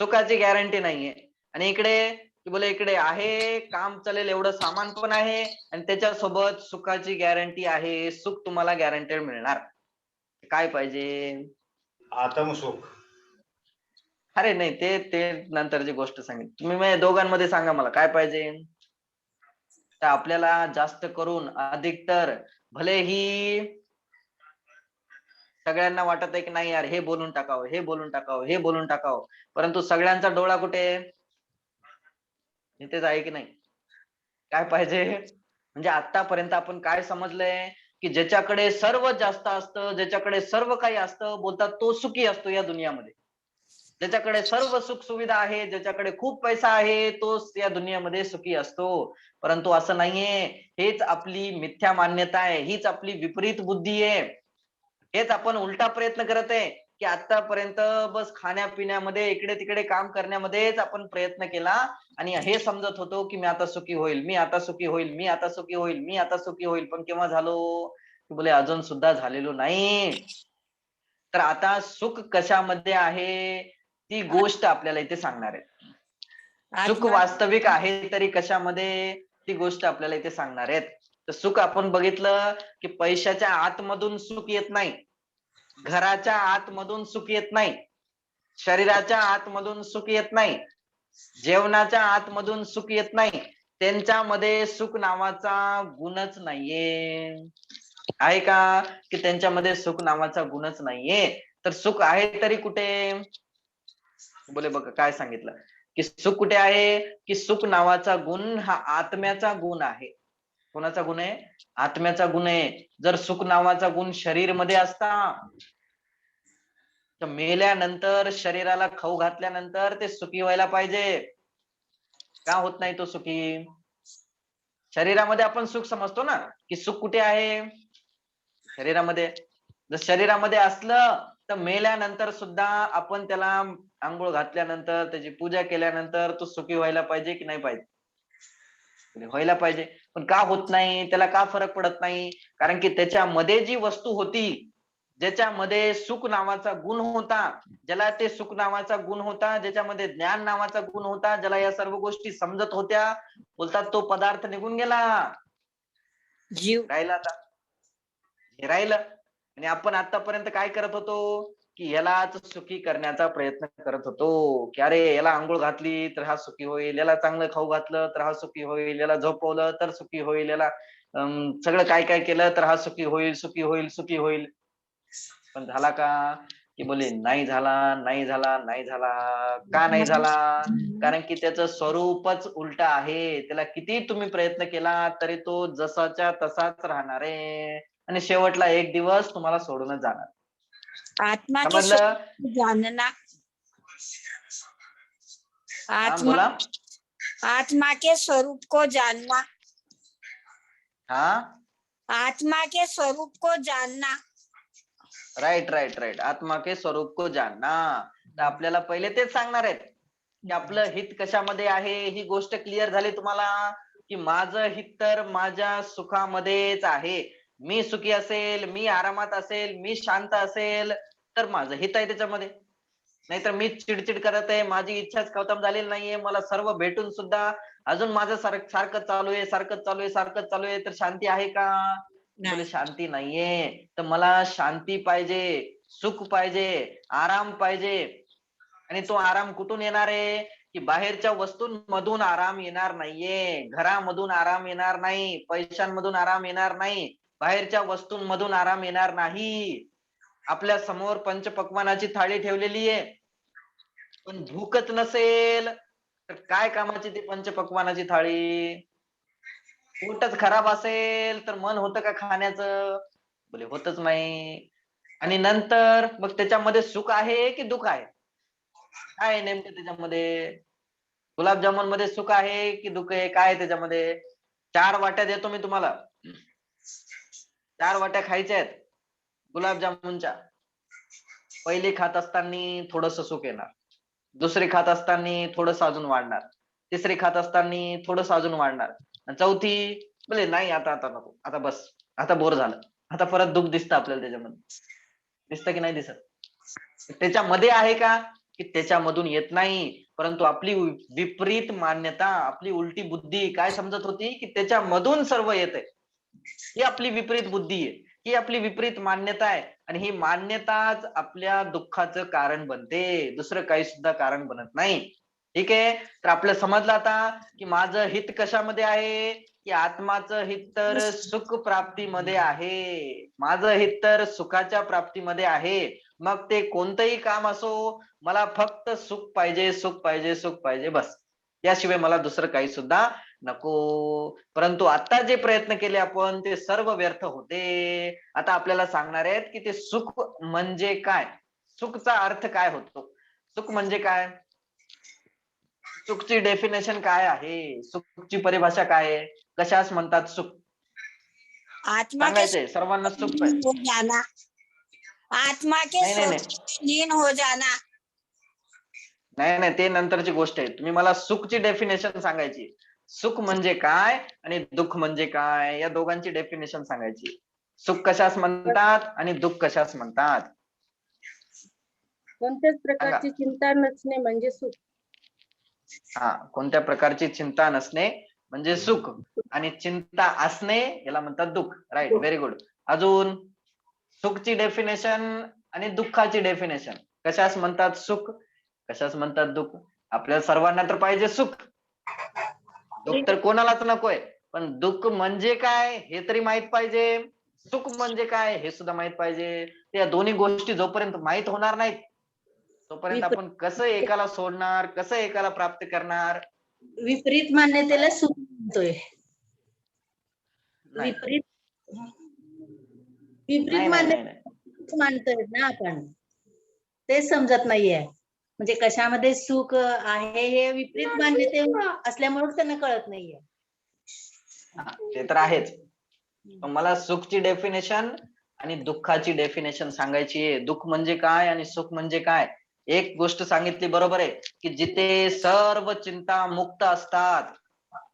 सुखाची गॅरंटी नाहीये. आणि इकडे बोले इकडे आहे, काम चालेल एवढं सामान पण आहे, आणि त्याच्यासोबत सुखाची गॅरंटी आहे, सुख तुम्हाला गॅरंटेड मिळणार. काय पाहिजे? आत्मसुख. अरे नाही, ते ते नंतरची गोष्ट सांगितली. तुम्ही माझ्या दोघांमध्ये सांगा मला काय पाहिजे. तर आपल्याला जास्त करून अधिकतर, भलेही सगळ्यांना वाटत आहे की नाही यार हे बोलून टाकावं, हे बोलून टाकावं, हे बोलून टाकावं, परंतु सगळ्यांचा डोळा कुठे? इथेच आहे की नाही? काय पाहिजे? म्हणजे आतापर्यंत आपण काय समजलंय की ज्याच्याकडे सर्व जास्त असतं, ज्याच्याकडे सर्व काही असतं, बोलतात तो सुखी असतो या दुनियामध्ये. ज्याच्याकडे सर्व सुख सुविधा आहे, ज्याच्याकडे खूप पैसा आहे, तोच या दुनियामध्ये सुखी असतो. परंतु असं नाहीये. हेच आपली मिथ्या मान्यता आहे, हीच आपली विपरीत बुद्धी आहे. हेच आपण उलटा प्रयत्न करत आहे की आतापर्यंत बस खाण्यापिण्यामध्ये, इकडे तिकडे काम करण्यामध्येच आपण प्रयत्न केला, आणि हे समजत होतो की मी आता सुखी होईल, मी आता सुखी होईल, मी आता सुखी होईल, मी आता सुखी होईल. पण केव्हा झालो? बोले अजून सुद्धा झालेलो नाही. तर आता सुख कशामध्ये आहे ती गोष्ट आपल्याला इथे सांगणार आहे. सुख वास्तविक आहे तरी कशामध्ये, ती गोष्ट आपल्याला इथे सांगणार आहेत. तर सुख आपण बघितलं की पैशाच्या आतमधून सुख येत नाही, घराच्या आतमधून सुख येत नाही, शरीराच्या आतमधून सुख येत नाही, जेवणाच्या आतमधून सुख येत नाही. त्यांच्यामध्ये सुख नावाचा गुणच नाहीये. आहे का? की त्यांच्यामध्ये सुख नावाचा गुणच नाहीये. तर सुख आहे तरी कुठे? बोले बघा काय सांगितलं की सुख कुठे आहे? की सुख नावाचा गुण हा आत्म्याचा गुण आहे. कोणाचा गुण आहे? आत्म्याचा गुण आहे. जर सुख नावाचा गुण शरीर मध्ये असता, तर मेल्यानंतर शरीराला खाऊ घातल्यानंतर ते सुखी व्हायला पाहिजे. का होत नाही तो सुखी? शरीरामध्ये आपण सुख समजतो ना, की सुख कुठे आहे? शरीरामध्ये. जर शरीरामध्ये असलं तर मेल्यानंतर सुद्धा आपण त्याला आंघोळ घातल्यानंतर, त्याची पूजा केल्यानंतर तो सुखी व्हायला पाहिजे की नाही पाहिजे? व्हायला पाहिजे. पण का होत नाही? त्याला का फरक पडत नाही? कारण की त्याच्यामध्ये जी वस्तू होती, ज्याच्यामध्ये सुख नावाचा गुण होता, ज्याला ते सुख नावाचा गुण होता, ज्याच्यामध्ये ज्ञान नावाचा गुण होता, ज्याला या सर्व गोष्टी समजत होत्या, बोलतात तो पदार्थ निघून गेला, जीव राहिला. आता हे राहिलं. आणि आपण आतापर्यंत काय करत होतो की यालाच सुखी करण्याचा प्रयत्न करत होतो, की अरे याला आंघोळ घातली तर हा सुखी होईल, याला चांगलं खाऊ घातलं तर हा सुखी होईल, याला झोपवलं तर सुखी होईल, याला सगळं काय काय केलं तर हा सुखी होईल, सुखी होईल, सुखी होईल. पण झाला का? की बोले नाही झाला, नाही झाला, नाही झाला. का नाही झाला? कारण की त्याचं स्वरूपच उलट आहे. त्याला किती तुम्ही प्रयत्न केला तरी तो जसाच्या तसाच राहणार आहे, आणि शेवटला एक दिवस तुम्हाला सोडूनच जाणार. आत्मा के समजलं? स्वरूप को जानना, हा आत्मा बोला. आत्मा के स्वरूप को जानना, हा आत्मा के स्वरूप को जानना. Right right right. आत्मा के स्वरूप को जानना. तर आपल्याला पहिले तेच सांगणार आहेत की आपलं हित कशामध्ये आहे. ही गोष्ट क्लिअर झाली तुम्हाला की माझं हित तर माझ्या सुखामध्येच आहे. मी सुखी असेल, मी आरामात असेल, मी शांत असेल तर माझं हित आहे त्याच्यामध्ये. नाहीतर मी चिडचिड करत आहे, माझी इच्छाच खतम झालेली नाहीये, मला सर्व भेटून सुद्धा अजून माझं सारखं चालू आहे, सारखं चालू आहे, सारखं चालू आहे, तर शांती आहे का? बोले नाही. शांती नाहीये. तर मला शांती पाहिजे, सुख पाहिजे, आराम पाहिजे. आणि तो आराम कुठून येणार आहे? की बाहेरच्या वस्तूंमधून आराम येणार नाहीये, घरामधून आराम येणार नाही, पैशांमधून आराम येणार नाही, बाहेरच्या वस्तूंमधून आराम येणार नाही. आपल्या समोर पंचपक्वान्नाची थाळी ठेवलेली आहे, पण भूकच नसेल तर काय कामाची ती पंचपक्वान्नाची थाळी? पोटच खराब असेल तर मन होतं का खाण्याचं? बोले होतच नाही. आणि नंतर मग त्याच्यामध्ये सुख आहे की दुःख आहे? काय आहे नेमकं त्याच्यामध्ये? गुलाबजामुन मध्ये सुख आहे की दुःख आहे? काय आहे त्याच्यामध्ये? 4 वाट्या देतो मी तुम्हाला. 4 वाट्या खायच्या आहेत गुलाबजामुनच्या. पहिली खात असताना थोडंसं सुख येणार, दुसरी खात असताना थोडंसं अजून वाढणार, तिसरी खात असताना थोडंसं अजून वाढणार, आणि चौथी बोले नाही आता आता नको, आता बस, आता बोर झालं. आता परत दुःख दिसतं आपल्याला त्याच्यामध्ये. दिसतं की नाही दिसत? त्याच्यामध्ये आहे का? की त्याच्यामधून येत नाही. परंतु आपली विपरीत मान्यता, आपली उलटी बुद्धी काय समजत होती की त्याच्यामधून सर्व येतंय. ही आपली विपरीत बुद्धी आहे, ही आपली विपरीत मान्यता आहे. आणि ही मान्यताच आपल्या दुःखाचं कारण बनते, दुसरं काही सुद्धा कारण बनत नाही. ठीक आहे. तर आपलं समजलं आता की माझं हित कशामध्ये आहे? की आत्माचं हित तर सुख प्राप्तीमध्ये आहे, माझं हित तर सुखाच्या प्राप्तीमध्ये आहे. मग ते कोणतंही काम असो, मला फक्त सुख पाहिजे, सुख पाहिजे, सुख पाहिजे, बस. याशिवाय मला दुसरं काही सुद्धा नको. परंतु आता जे प्रयत्न केले आपण ते सर्व व्यर्थ होते. आता आपल्याला सांगणार आहेत की ते सुख म्हणजे काय, सुखचा अर्थ काय होतो, सुख म्हणजे काय, सुखची डेफिनेशन काय आहे, सुखची परिभाषा काय आहे, कशास म्हणतात सुख? आत्मा के सांगायचंय सर्वांना सुख लीन पाहिजे. हो जाना, आत्मा के नाही नाही नाही स्वरूप में लीन हो जाना. नाही नाही, ते नंतरची गोष्ट आहे. तुम्ही मला सुखची डेफिनेशन सांगायची. सुख म्हणजे काय आणि दुःख म्हणजे काय, या दोघांची डेफिनेशन सांगायची. सुख कशास म्हणतात आणि दुःख कशास म्हणतात? कोणत्याच सांगा. प्रकारची चिंता नसणे म्हणजे सुख. हा, कोणत्या प्रकारची चिंता नसणे म्हणजे सुख, आणि चिंता असणे याला म्हणतात दुःख. Right, very good. अजून सुखची डेफिनेशन आणि दुःखाची डेफिनेशन. कशास म्हणतात सुख, कशास म्हणतात दुःख? आपल्या सर्वांना तर पाहिजे सुख, दुःख तर कोणालाच नकोय. पण दुःख म्हणजे काय हे तरी माहित पाहिजे, सुख म्हणजे काय हे सुद्धा माहित पाहिजे. त्या दोन्ही गोष्टी जोपर्यंत माहित होणार नाहीत तोपर्यंत आपण कसं एकाला सोडणार, कसं एकाला प्राप्त करणार? विपरीत मान्यतेला सुख म्हणतोय. नाही विपरीत नाही विपरीत नाही नाही. मान्यता मानतोय ना आपण, ते समजत नाहीये. म्हणजे कशामध्ये सुख आहे हे विपरीत मान्यते असल्यामुळे त्यांना कळत नाहीये. हा, ते तर आहेच. पण मला सुखची डेफिनेशन आणि दुःखाची डेफिनेशन सांगायची आहे. दुःख म्हणजे काय आणि सुख म्हणजे काय? एक गोष्ट सांगितली बरोबर आहे की जिथे सर्व चिंता मुक्त असतात,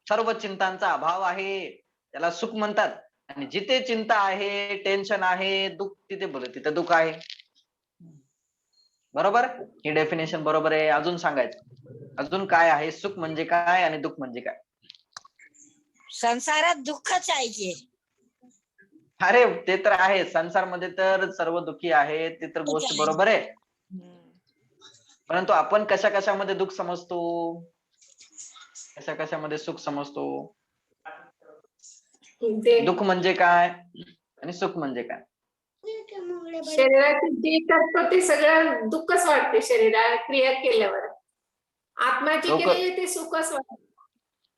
सर्व चिंतांचा अभाव आहे, त्याला सुख म्हणतात. आणि जिथे चिंता आहे, टेन्शन आहे, दुःख, तिथे बोल तिथे दुःख आहे. बरोबर, ही डेफिनेशन बरोबर आहे. अजून सांगायचं, अजून काय आहे? सुख म्हणजे काय आणि दुःख म्हणजे काय? संसारात दुःखच आहे की. अरे ते तर आहे, संसारमध्ये तर सर्व दुःखी आहे, ते तर गोष्ट बरोबर आहे. परंतु आपण कशा कशामध्ये दुःख समजतो, कशा कशामध्ये सुख समजतो? ते दुःख म्हणजे काय आणि सुख म्हणजे काय? शरीराची जी करतो ते सगळं दुःखच वाटते, शरीरात क्रिया केल्यावर. आत्माची डोकं केलेली ते सुखच वाटते.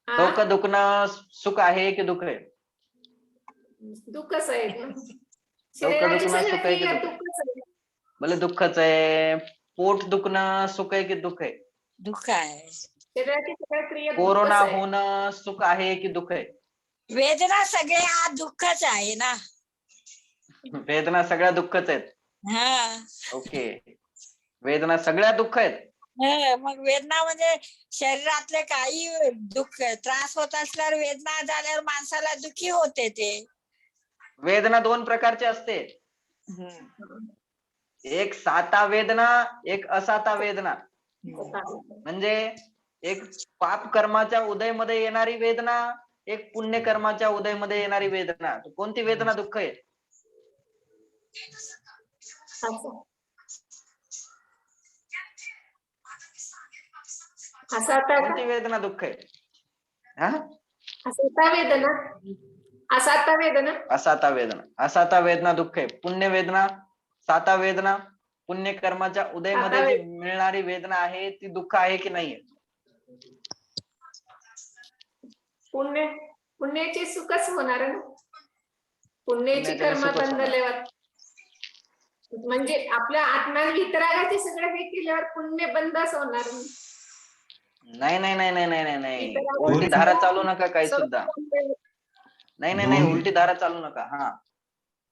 हा, डोकं दुखणं सुख आहे की दुःख आहे? दुःखच आहे ना. डोकं शरीराची दुखणं सगळ्या सुख आहे की क्रिया दुःख आहे? दुःखच आहे. भले दुःखच आहे. पोट दुखणं सुख आहे की दुःख आहे? दुःख आहे. शरीराची सगळ्या क्रिया कोरोना दुःखच आहे. होणं सुख आहे की दुःख आहे? वेदना सगळे हा दुःखच आहे ना. वेदना सगळ्या दुःखच आहेत. हा, ओके, वेदना सगळ्या दुःख आहेत. मग वेदना म्हणजे शरीरातले काही दुःख त्रास होत असल्यावर वेदना झाल्यावर माणसाला दुःखी होते ते. वेदना दोन प्रकारचे असते, एक साता वेदना, एक असाता वेदना. म्हणजे एक पाप कर्माच्या उदयमध्ये येणारी वेदना, एक पुण्य कर्माच्या उदयमध्ये येणारी वेदना. कोणती वेदना दुःख आहे? कोणती वेदना दुःख आहे? हा, असाता वेदना, असाता वेदना, असाता वेदना. असाता वेदना दुःख आहे. पुण्य वेदना, साता वेदना, पुण्य कर्माच्या उदयमध्ये जी मिळणारी वेदना आहे ती दुःख आहे की नाहीये? पुण्याची सुखच होणार ना. पुण्याची पुण्याचे कर्म सुखच होणार. बंधल्यावर म्हणजे आपल्या आत्म्या वितरागाचे सगळे हे केल्यावर पुण्य बंदच होणार. नाही नाही नाही नाही नाही नाही, उलटी धारा चालू नका काही सुद्धा. नाही नाही नाही, उलटी धारा चालू नका. हा,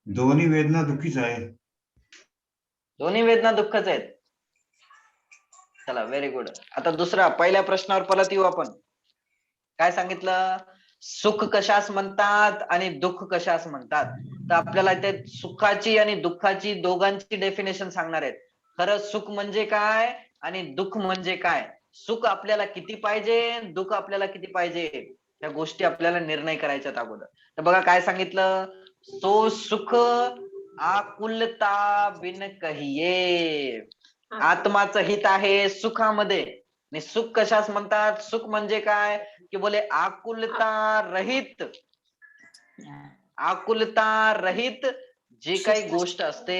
दोन्ही वेदना दुःखीच आहे. दोन्ही वेदना दुःखच आहेत. चला, व्हेरी गुड. आता दुसरा, पहिल्या प्रश्नावर परत येऊ आपण. काय सांगितलं? सुख कशास म्हणतात आणि दुःख कशास म्हणतात. तर आपल्याला ते सुखाची आणि दुःखाची दोघांची डेफिनेशन सांगणार आहेत. खरं सुख म्हणजे काय आणि दुःख म्हणजे काय. सुख आपल्याला किती पाहिजे, दुःख आपल्याला किती पाहिजे, या गोष्टी आपल्याला निर्णय करायच्यात अगोदर. तर बघा काय सांगितलं, सो सुख आकुलता बिन कहिये. आत्माचं हित आहे सुखामध्ये. आणि सुख कशास म्हणतात, सुख म्हणजे काय की बोले आकुलता रहित, आकुलता रहित जे काही गोष्ट असते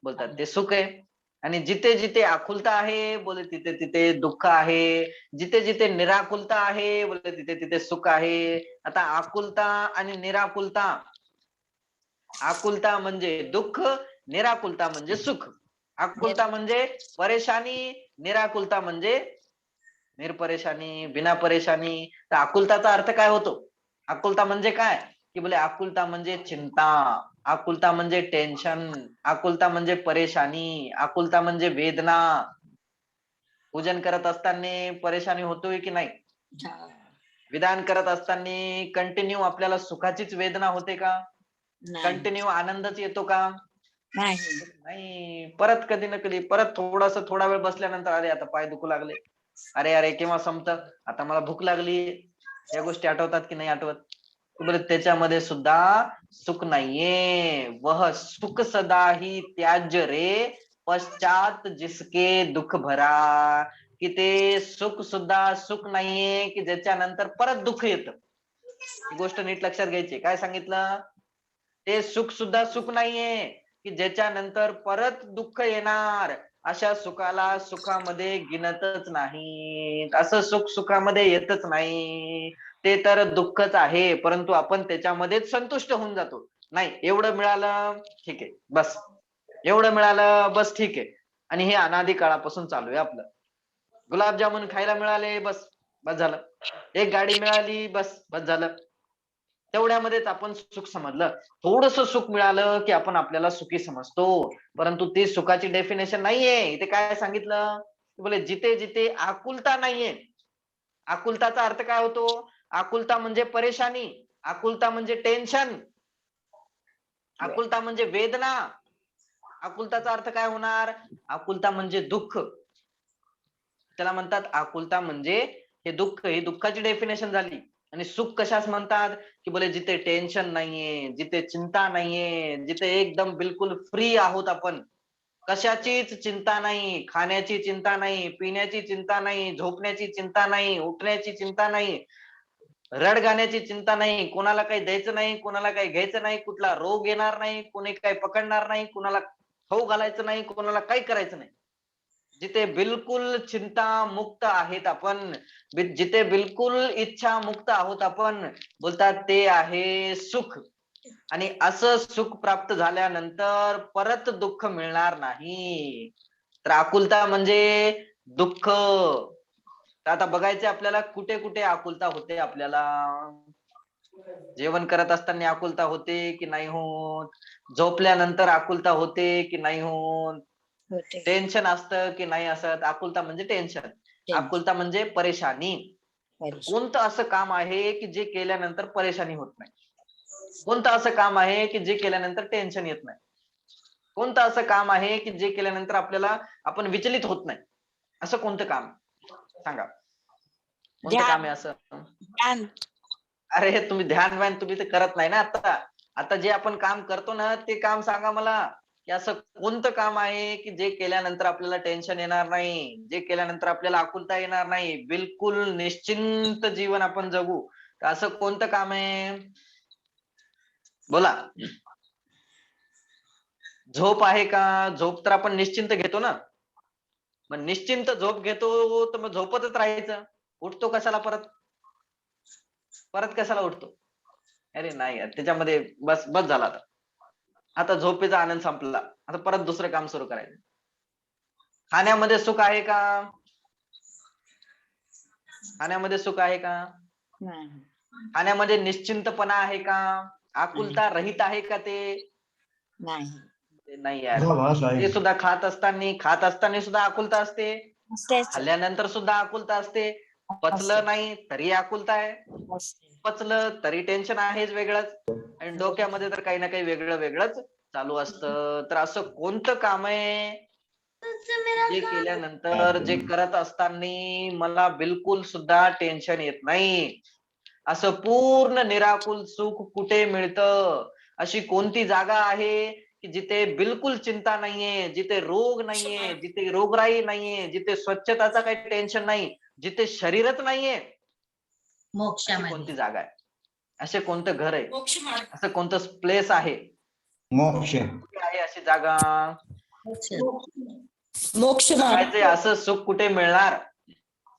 बोलतात ते सुख आहे. आणि जिथे जिथे आकुलता आहे बोले तिथे तिथे दुःख आहे. जिथे जिथे निराकुलता आहे बोले तिथे तिथे सुख आहे. आता आकुलता आणि निराकुलता, आकुलता म्हणजे दुःख, निराकुलता म्हणजे सुख. आकुलता म्हणजे परेशानी, निराकुलता म्हणजे निरपरेशानी, बिना परेशानी. तर आकुलताचा अर्थ काय होतो? आकुलता म्हणजे काय की बोले आकुलता म्हणजे चिंता, आकुलता म्हणजे टेन्शन, आकुलता म्हणजे परेशानी, आकुलता म्हणजे वेदना. पूजन करत असताना परेशानी होतोय की नाही? विधान करत असताना कंटिन्यू आपल्याला सुखाचीच वेदना होते का? कंटिन्यू आनंदच येतो का? नाही. परत कधी ना कधी, परत थोडा वेळ बसल्यानंतर अरे आता पाय दुखू लागले, अरे अरे केव्हा संपतं, आता मला भूक लागली, या गोष्टी आठवतात की नाही आठवत? बरं, त्याच्यामध्ये सुद्धा सुख नाहीये. वह सुख सदा ही त्याज्य रे, पश्चात जिसके दुःख भरा. की ते सुख सुद्धा सुख नाहीये की ज्याच्यानंतर परत दुःख येतं. ही गोष्ट नीट लक्षात घ्यायची. काय सांगितलं? ते सुख सुद्धा सुख नाहीये की ज्याच्यानंतर परत दुःख येणार. अशा सुखाला सुखामध्ये गिनतच नाही. असं सुख सुखामध्ये येतच नाही. ते तर दुःखच आहे, परंतु आपण त्याच्यामध्येच संतुष्ट होऊन जातो. नाही, एवढं मिळालं ठीक आहे बस, एवढं मिळालं बस ठीक आहे. आणि हे अनादी काळापासून चालू आहे आपलं. गुलाबजामुन खायला मिळाले बस, बस झालं. एक गाडी मिळाली बस, बस झालं. तेवढ्यामध्येच आपण सुख समजलं. थोडस सुख मिळालं की आपण आपल्याला सुखी समजतो, परंतु ते सुखाची डेफिनेशन नाहीये. इथे काय सांगितलं, बोले जिथे जिथे आकुलता नाहीये. आकुलताचा अर्थ काय होतो? आकुलता म्हणजे परेशानी, आकुलता म्हणजे टेन्शन, आकुलता म्हणजे वेदना. आकुलताचा अर्थ काय होणार? आकुलता म्हणजे दुःख. त्याला म्हणतात आकुलता म्हणजे हे दुःख, ही दुःखाची डेफिनेशन झाली. आणि सुख कशास म्हणतात की बोले जिथे टेन्शन नाहीये, जिथे चिंता नाहीये, जिथे एकदम बिलकुल फ्री आहोत आपण, कशाचीच चिंता नाही, खाण्याची चिंता नाही, पिण्याची चिंता नाही, झोपण्याची चिंता नाही, उठण्याची चिंता नाही, रडगाण्याची चिंता नाही, कोणाला काही द्यायचं नाही, कोणाला काही घ्यायचं नाही, कुठला रोग येणार नाही, कोणी काही पकडणार नाही, कोणाला खाऊ घालायचं नाही, कोणाला काही करायचं नाही. जिथे बिलकुल चिंता मुक्त आहेत आपण, जिथे बिलकुल इच्छा मुक्त आहोत आपण, बोलतात ते आहे सुख. आणि असं सुख प्राप्त झाल्यानंतर परत दुःख मिळणार नाही. तर आकुलता म्हणजे दुःख. तर आता बघायचे आपल्याला कुठे कुठे आकुलता होते आपल्याला. जेवण करत असताना आकुलता होते की नाही होत? झोपल्यानंतर आकुलता होते की नाही होत? होते. टेन्शन असतं की नाही असत. आकुलता म्हणजे टेन्शन, आकुलता म्हणजे परेशानी. कोणतं असं काम आहे की जे केल्यानंतर परेशानी होत नाही? कोणतं असं काम आहे की जे केल्यानंतर टेन्शन येत नाही? कोणतं असं काम आहे की जे केल्यानंतर आपल्याला आपण विचलित होत नाही? असं कोणतं काम सांगा? कोणतं काम आहे असं? ध्यान. अरे तुम्ही ध्यान व्यान तुम्ही ते करत नाही ना आता. आता जे आपण काम करतो ना ते काम सांगा मला, की असं कोणतं काम आहे की जे केल्यानंतर आपल्याला टेन्शन येणार नाही, जे केल्यानंतर आपल्याला आकुलता येणार नाही, बिलकुल निश्चिंत जीवन आपण जगू. तर असं कोणतं काम आहे? बोला. झोप आहे का? झोप तर आपण निश्चिंत घेतो ना. मग निश्चिंत झोप घेतो तर मग झोपतच राहायचं. उठतो कशाला परत? परत कशाला उठतो? अरे नाही यार, त्याच्यामध्ये बस बस झाला आता. आता झोपेचा आनंद संपला. आता परत दुसरं काम सुरू करायचं. खाण्यामध्ये सुख आहे का? खाण्यामध्ये सुख आहे का? नाही. खाण्यामध्ये निश्चिंतपणा आहे का? आकुलता रहित आहे का ते? नाही. ते नाही यार. भास आहे. ते सुद्धा खात असताना सुद्धा आकुलता असते. तेच खाल्ल्यानंतर सुद्धा आकुलता असते. पचलं नाही तरी आकुलता आहे. असते. पचलं तरी टेन्शन आहेच वेगळंच. आणि डोक्यामध्ये तर काही ना काही वेगळंच चालू असतं. तर असं कोणतं काम आहे जे केल्यानंतर जे करत असताना मला बिलकुल सुद्धा टेन्शन येत नाही? असं पूर्ण निराकुल सुख कुठे मिळतं? अशी कोणती जागा आहे की जिथे बिलकुल चिंता नाहीये, जिथे रोग नाहीये, जिथे रोगराई नाहीये, जिथे स्वच्छताचा काही टेन्शन नाही, जिथे शरीरच नाहीये? अशी मोक्षामध्ये. कोणती जागा आहे? असे कोणतं घर आहे? असं कोणतं प्लेस आहे? मोक्ष. कुठे आहे अशी जागा? मोक्ष. मोक्ष काय असं सुख कुठे मिळणार?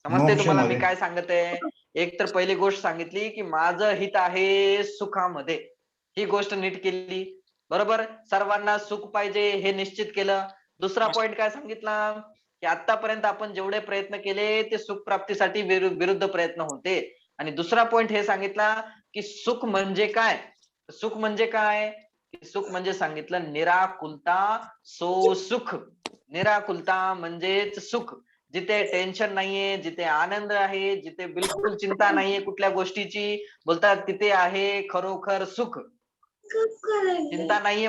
समजते तुम्हाला मी मोक्षामध्ये. काय सांगत आहे? एक तर पहिली गोष्ट सांगितली की माझं हित आहे सुखामध्ये. ही गोष्ट नीट केली. बरोबर. सर्वांना सुख पाहिजे हे निश्चित केलं. दुसरा पॉइंट काय सांगितला की आतापर्यंत आपण जेवढे प्रयत्न केले ते सुख प्राप्तीसाठी विरुद्ध प्रयत्न होते. आणि दुसरा पॉइंट हे सांगितला की सुख म्हणजे काय? सुख म्हणजे काय? सुख म्हणजे सांगितलं निराकुलता सो सुख. निराकुलता म्हणजेच सुख. जिथे टेन्शन नाहीये, जिथे आनंद आहे, जिथे बिलकुल चिंता नाहीये कुठल्या गोष्टीची, बोलतात तिथे आहे खरोखर सुख. चिंता नाहीये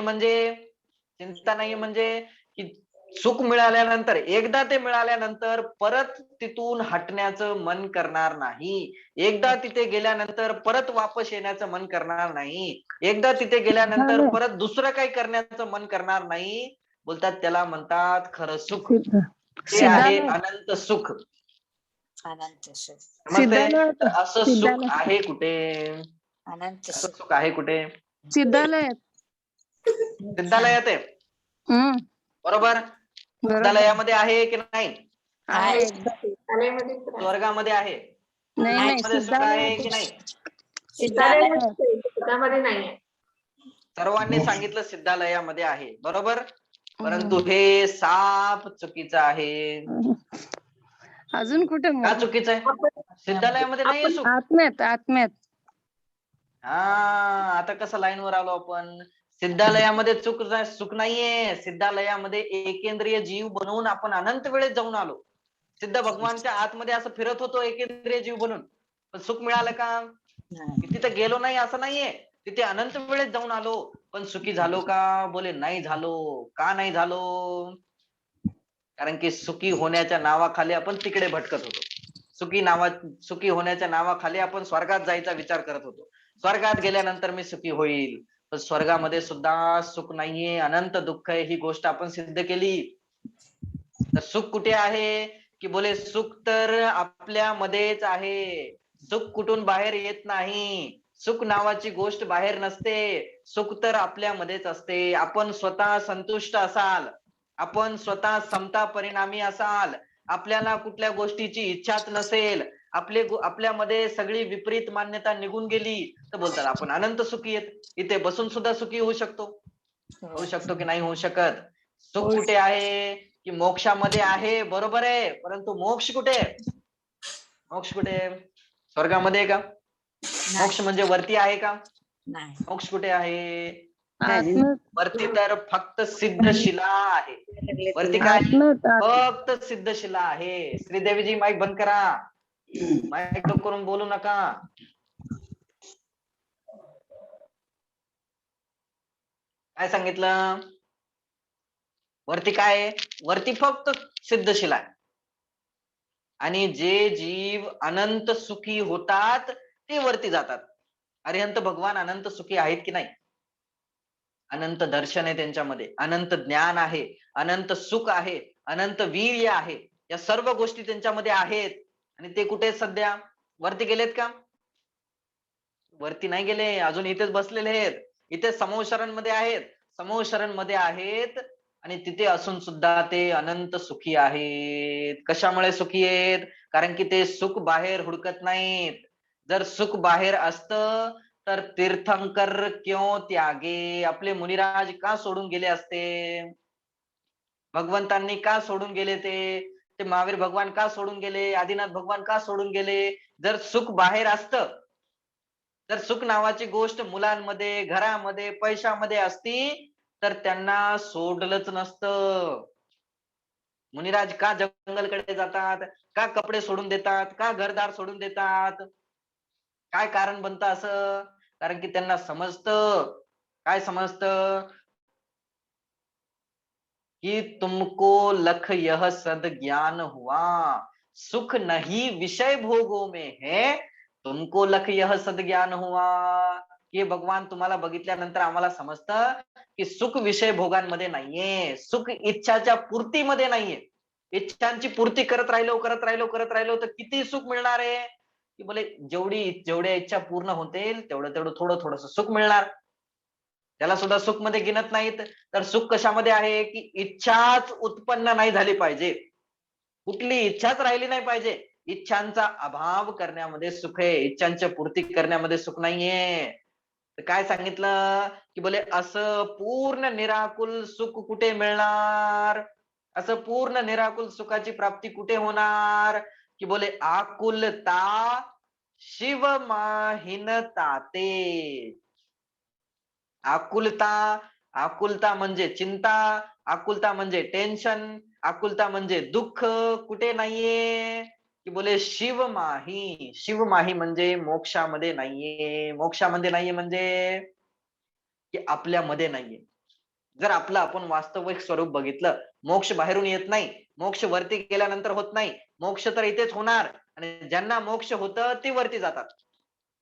म्हणजे की सुख मिळाल्यानंतर, एकदा ते मिळाल्यानंतर परत तिथून हटण्याचं मन करणार नाही. एकदा तिथे गेल्यानंतर परत वापस येण्याचं मन करणार नाही. एकदा तिथे गेल्यानंतर परत दुसरं काही करण्याचं मन करणार नाही. बोलतात त्याला म्हणतात खरं सुख. ते आहे अनंत सुख. अनंत सुख. समजते? तर असं सुख आहे कुठे? अनंत असं सुख. सुख आहे कुठे? सिद्धालयात. सिद्धालयात आहे. बरोबर. सिद्धालयामध्ये आहे की नाही? आहे. शाळेमध्ये तर आहे. स्वर्गामध्ये आहे. नाही. मध्ये सुख आहे की नाही? सिद्धालयामध्ये स्वतःमध्ये नाहीये. सर्वांनी मोक्ष. सांगितलं सिद्धालयामध्ये आहे. बरोबर. परंतु हे साप चुकीचं आहे. अजून कुठे का चुकीचं आहे? सिद्धालयामध्ये नाहीये सुख. आत्म्यात हा, आता कसं लाईनवर आलो आपण? सिद्धालयामध्ये सुख नाहीये. सिद्धालयामध्ये एकेंद्रिय जीव बनवून आपण अनंत वेळेत जाऊन आलो. सिद्ध भगवानच्या आतमध्ये असं फिरत होतो एकेंद्रिय जीव बनून. पण सुख मिळालं का? तिथे गेलो नाही असं नाहीये. तिथे अनंत वेळेत जाऊन आलो. पण सुखी झालो का? बोले नाही झालो. का नाही झालो? कारण की सुखी होण्याच्या नावाखाली आपण तिकडे भटकत होतो. सुखी होण्याच्या नावाखाली आपण स्वर्गात जायचा विचार करत होतो. स्वर्गात गेल्यानंतर मी सुखी होईल. पण स्वर्गामध्ये सुद्धा सुख नाहीये, अनंत दुःख आहे. ही गोष्ट आपण सिद्ध केली. तर सुख कुठे आहे? की बोले सुख तर आपल्यामध्येच आहे. सुख कुठून बाहेर येत नाही. सुख नावाची गोष्ट बाहेर नसते. सुख तर आपल्यामध्येच असते. आपण स्वतः संतुष्ट असाल, आपण स्वतः समता परिणामी असाल, आपल्याला कुठल्या गोष्टीची इच्छाच नसेल, आपल्यामध्ये सगळी विपरीत मान्यता निघून गेली, तर बोलतात आपण अनंत सुखी आहेत. इथे बसून सुद्धा सुखी होऊ शकतो की नाही होऊ शकत? सुख कुठे आहे? की मोक्षामध्ये आहे. बरोबर आहे. परंतु मोक्ष कुठे? मोक्ष कुठे? स्वर्गामध्ये आहे का? मोक्ष म्हणजे वरती आहे का? नाही. मोक्ष कुठे आहे? आत्म्यात वरती तर फक्त सिद्धशिला आहे. लागले वरती तुला. काय आत्म्यात फक्त सिद्धशिला आहे. श्रीदेवीजी माईक बंद करा. माईक टोक करून बोलू नका. काय सांगितलं? वरती काय आहे? वरती फक्त सिद्धशिला आहे. आणि जे जीव अनंत सुखी होतात ते वरती जातात. अरिहंत भगवान अनंत सुखी आहेत की नाही? अनंत दर्शन आहे त्यांच्यामध्ये, अनंत ज्ञान आहे, अनंत सुख आहे, अनंत वीर्य आहे. या सर्व गोष्टी त्यांच्यामध्ये आहेत. आणि ते कुठे सध्या? वरती गेलेत का? वरती नाही गेले, अजून इथेच बसलेले आहेत. इथे समोशरणमध्ये आहेत, समोशरणमध्ये आहेत. आणि तिथे असून सुद्धा ते अनंत सुखी आहेत. कशामुळे सुखी आहेत? कारण की ते सुख बाहेर हुडकत नाहीत. जर सुख बाहेर असतं तर तीर्थंकर क्यों त्यागे? आपले मुनिराज का सोडून गेले असते? भगवंतांनी का सोडून गेले? ते महावीर भगवान का सोडून गेले? आदिनाथ भगवान का सोडून गेले? जर सुख बाहेर असतं, जर सुख नावाची गोष्ट मुलांमध्ये, घरामध्ये, पैशामध्ये असती तर त्यांना सोडलंच नसतं. मुनिराज का जंगलकडे जातात? का कपडे सोडून देतात? का घरदार सोडून देतात? काय कारण बनतं असं? कारण की त्यांना समजतं. काय समजतं? कि तुमको लख यह सद ज्ञान हुआ, सुख नहीं विषय भोगों में है, तुमको लख यह सद ज्ञान हुआ. की भगवान तुम्हाला बघितल्यानंतर आम्हाला समजतं की सुख विषय भोगांमध्ये नाहीये, सुख इच्छाच्या पूर्तीमध्ये नाहीये. इच्छांची पूर्ती करत राहिलो तर किती सुख मिळणार आहे? की बोले जेवढ्या इच्छा पूर्ण होतील तेवढं थोडं सुख मिळणार. त्याला सुद्धा सुख मध्ये गिनत नाहीत. तर सुख कशामध्ये आहे? की इच्छाच उत्पन्न नाही झाली पाहिजे, कुठली इच्छाच राहिली नाही पाहिजे. इच्छांचा अभाव करण्यामध्ये सुख आहे, इच्छांच्या पूर्ती करण्यामध्ये सुख नाहीये. तर काय सांगितलं? की बोले असं पूर्ण निराकुल सुख कुठे मिळणार? असं पूर्ण निराकुल सुखाची प्राप्ती कुठे होणार? की बोले आकुलता शिव माहीनता ते. आकुलता, आकुलता म्हणजे चिंता, आकुलता म्हणजे टेन्शन, आकुलता म्हणजे दुःख कुठे नाहीये? की बोले शिवमाही. शिवमाही म्हणजे मोक्षामध्ये नाहीये. मोक्षामध्ये नाहीये म्हणजे की आपल्यामध्ये नाहीये. जर आपलं आपण वास्तविक स्वरूप बघितलं, मोक्ष बाहेरून येत नाही, मोक्ष वरती गेल्यानंतर होत नाही. मोक्ष तर इथेच होणार. आणि ज्यांना मोक्ष होतं ते वरती जातात.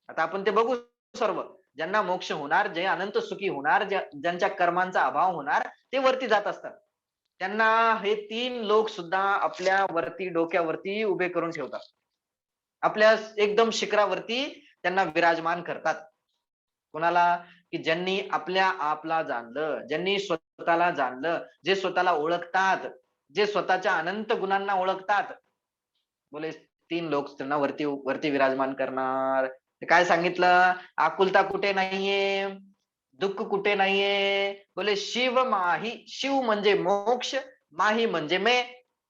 आता आपण ते बघू सर्व. ज्यांना मोक्ष होणार, जे अनंत सुखी होणार, ज्यांच्या कर्मांचा अभाव होणार, ते वरती जात असतात. त्यांना हे 3 लोक सुद्धा आपल्या वरती, डोक्यावरती उभे करून ठेवतात. आपल्या एकदम शिखरावरती त्यांना विराजमान करतात. कोणाला? की ज्यांनी आपल्या आपला जाणलं, ज्यांनी स्वतःला जाणलं, जे स्वतःला ओळखतात, जे स्वतःच्या अनंत गुणांना ओळखतात. बोले 3 लोक त्यांना वरती वरती विराजमान करणार. काय सांगितलं? आकुलता कुठे नाहीये, दुःख कुठे नाहीये. बोले शिव माही. शिव म्हणजे मोक्ष, माही म्हणजे मे.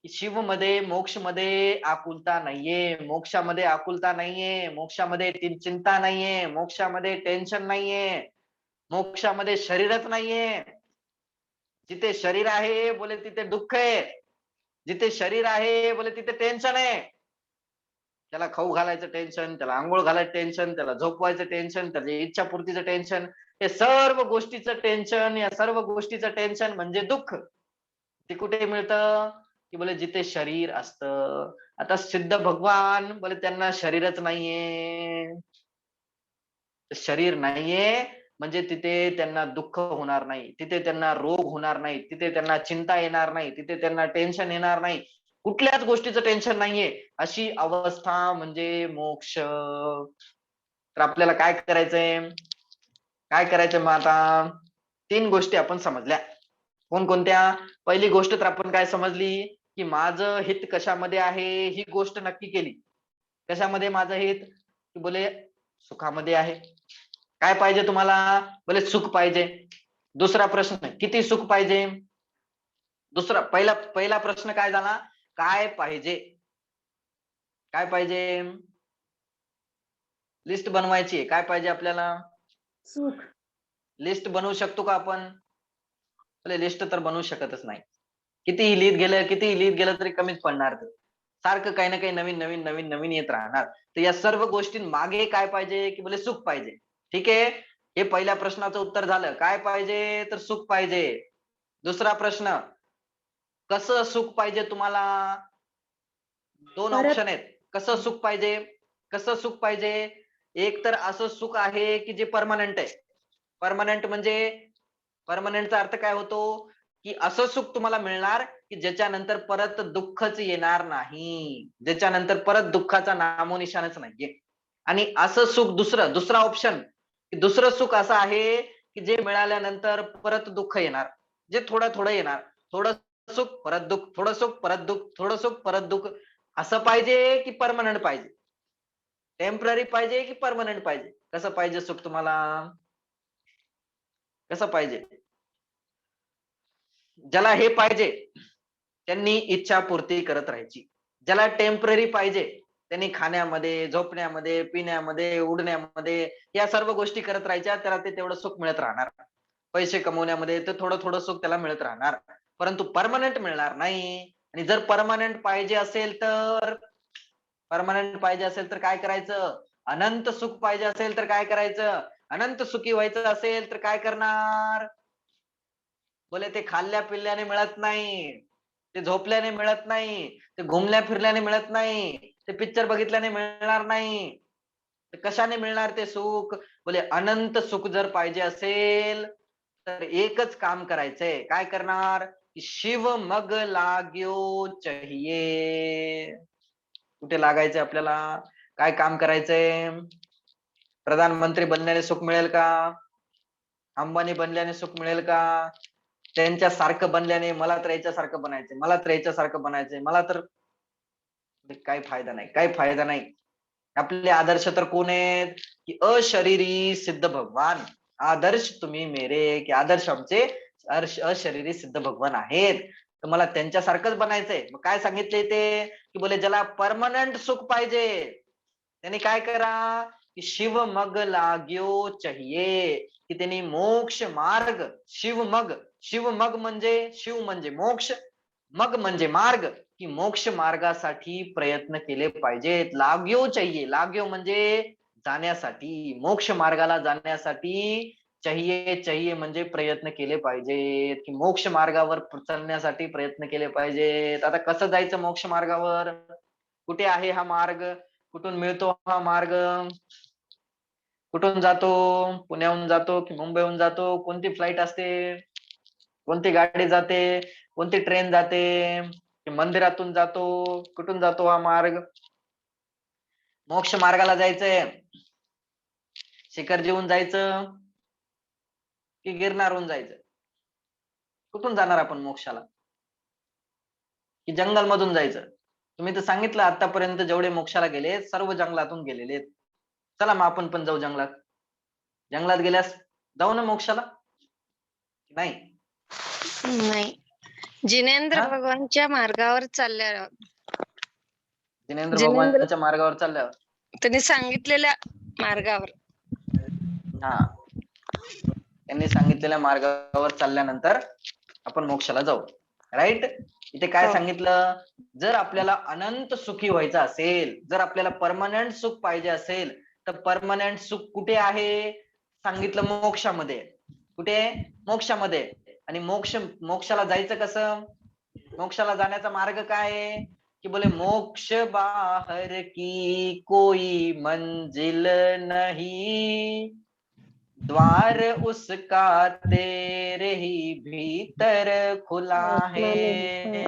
शिव मध्ये, मोक्ष मध्ये आकुलता नाहीये, मोक्षामध्ये आकुलता नाहीये, मोक्षामध्ये चिंता नाहीये, मोक्षामध्ये टेन्शन नाहीये, मोक्षामध्ये शरीरच नाहीये. जिथे शरीर आहे बोले तिथे दुःख आहे, जिथे शरीर आहे बोले तिथे टेन्शन आहे. त्याला खाऊ घालायचं टेन्शन, त्याला आंघोळ घालायचं टेन्शन, त्याला झोपवायचं टेन्शन, त्याच्या इच्छापूर्तीचं टेन्शन, हे सर्व गोष्टीचं टेन्शन, या सर्व गोष्टीचं टेन्शन म्हणजे दुःख. ते कुठे मिळतं? की बोले जिथे शरीर असतं. आता सिद्ध भगवान बोले त्यांना शरीरच नाहीये. शरीर नाहीये म्हणजे तिथे त्यांना दुःख होणार नाही, तिथे त्यांना रोग होणार नाही, तिथे त्यांना चिंता येणार नाही, तिथे त्यांना टेन्शन येणार नाही, कुठल्याच गोष्टीचं टेन्शन नाहीये. अशी अवस्था म्हणजे मोक्ष. तर आपल्याला काय करायचंय? काय करायचंय मग आता? 3 गोष्टी आपण समजल्या. कोणकोणत्या? पहिली गोष्ट तर आपण काय समजली? की माझं हित कशामध्ये आहे, ही गोष्ट नक्की केली. कशामध्ये माझं हित? की बोले सुखामध्ये आहे. काय पाहिजे तुम्हाला? बोले सुख पाहिजे. दुसरा प्रश्न, किती सुख पाहिजे? दुसरा पहिला प्रश्न काय झाला? काय पाहिजे? काय पाहिजे? लिस्ट बनवायची. काय पाहिजे आपल्याला? सुख. लिस्ट बनवू शकतो का आपण? लिस्ट तर बनवू शकतच नाही. कितीही लिहित गेलं तरी कमीच पडणार ते. सारखं काही ना काही नवीन नवीन नवीन नवीन येत राहणार. तर या सर्व गोष्टींमागे काय पाहिजे की बोले सुख पाहिजे. ठीक आहे, हे पहिल्या प्रश्नाचं उत्तर झालं. काय पाहिजे? तर सुख पाहिजे. दुसरा प्रश्न, कसं सुख पाहिजे तुम्हाला? दोन परत- ऑप्शन आहेत. कसं सुख पाहिजे? कसं सुख पाहिजे? एक तर असं सुख आहे की जे परमनंट आहे. परमनंट म्हणजे परमनंटचा अर्थ काय होतो की असं सुख तुम्हाला मिळणार की ज्याच्यानंतर परत दुःखच येणार नाही, ज्याच्यानंतर परत दुःखाचा नामोनिशाणच नाहीये. आणि असं सुख दुसरा ऑप्शन, दुसरं सुख असं आहे की जे मिळाल्यानंतर परत दुःख येणार, जे थोडं थोडं येणार, थोडं सुख परत दुःख, थोडं सुख परत दुःख, थोडं सुख परत दुःख. असं पाहिजे की परमनंट पाहिजे? टेम्पररी पाहिजे की परमनंट पाहिजे? कसं पाहिजे सुख तुम्हाला? कसं पाहिजे? ज्याला हे पाहिजे त्यांनी इच्छा पूर्ती करत राहायची. ज्याला टेम्पररी पाहिजे त्यांनी खाण्यामध्ये, झोपण्यामध्ये, पिण्यामध्ये, उडण्यामध्ये या सर्व गोष्टी करत राहायच्या. त्याला ते तेवढं सुख मिळत राहणार. पैसे कमवण्यामध्ये तर थोडं थोडं सुख त्याला मिळत राहणार, परंतु परमनंट मिळणार नाही. आणि जर परमनंट पाहिजे असेल तर काय करायचं? अनंत सुख पाहिजे असेल तर काय करायचं? अनंत सुखी व्हायचं असेल तर काय करणार? बोले ते खाल्ल्या पिल्ल्याने मिळत नाही, ते झोपल्याने मिळत नाही, ते घुमल्या फिरल्याने मिळत नाही, ते पिक्चर बघितल्याने मिळणार नाही. ते कशाने मिळणार ते सुख? बोले अनंत सुख जर पाहिजे असेल तर एकच काम करायचंय. काय करणार? शिव मग लाग्यो चाहिए. कुठे लागायचंय आपल्याला? काय काम करायचंय? प्रधानमंत्री बनल्याने सुख मिळेल का? अंबानी बनल्याने सुख मिळेल का? त्यांच्या सारखं बनल्याने मला तर याच्यासारखं बनायचंय, मला तर याच्यासारखं बनायचंय, मला तर काही फायदा नाही, काही फायदा नाही. आपले आदर्श तर कोण आहेत की अशरीरी सिद्ध भगवान. आदर्श तुम्ही मेरे की आदर्श आमचे अशरीरी सिद्ध भगवान आहेत. तर मला त्यांच्यासारखंच बनायचंय. मग काय सांगितले ते की बोले ज्याला परमनंट सुख पाहिजे त्यांनी काय करा की शिव मग लाग्यो चाहिए, की त्यांनी मोक्ष मार्ग, शिव मग म्हणजे शिव म्हणजे मोक्ष, मग म्हणजे मार्ग, की मोक्ष मार्गासाठी प्रयत्न केले पाहिजेत. लाग्यो चाहिए, लाग्यो म्हणजे जाण्यासाठी, मोक्ष मार्गाला जाण्यासाठी चाहिए म्हणजे प्रयत्न केले पाहिजेत, की मोक्ष मार्गावर चालण्यासाठी प्रयत्न केले पाहिजेत. आता कसं जायचं मोक्ष मार्गावर? कुठे आहे हा मार्ग? कुठून मिळतो हा मार्ग? कुठून जातो? पुण्याहून जातो की मुंबईहून जातो? कोणती फ्लाईट असते? कोणती गाडी जाते? कोणती ट्रेन जाते? की मंदिरातून जातो? कुठून जातो हा मार्ग? मोक्ष मार्गाला जायचंय, शिखरजीहून जायचं की गिरनारहून जायचं? कुठून जाणार आपण मोक्षाला? की जंगल मधून जायचं? तुम्ही तर सांगितलं आतापर्यंत जेवढे मोक्षाला गेले सर्व जंगलातून गेलेले आहेत. चला मग आपण पण जाऊ जंगलात. जंगलात गेल्यास जाऊ ना मोक्षाला? नाही? नाही, जिनेंद्र हा? भगवानच्या मार्गावर चालल्या जिनेंद्र जिनेंद्र भगवानच्या मार्गावर चालल्यावर त्यांनी सांगितलेल्या मार्गावर. हा, त्यांनी सांगितलेल्या मार्गावर चालल्यानंतर आपण मोक्षाला जाऊ. राईट? इथे काय हो. सांगितलं? जर आपल्याला अनंत सुखी व्हायचं असेल, जर आपल्याला परमनंट सुख पाहिजे असेल तर परमनंट सुख कुठे आहे? सांगितलं मोक्षामध्ये. कुठे? मोक्षामध्ये. आणि मोक्षाला जायचं कसं? मोक्षाला जाण्याचा मार्ग काय आहे? की बोले मोक्ष बाहर की कोई मंजिल नहीं, द्वार उसका तेरे ही भीतर खुला है.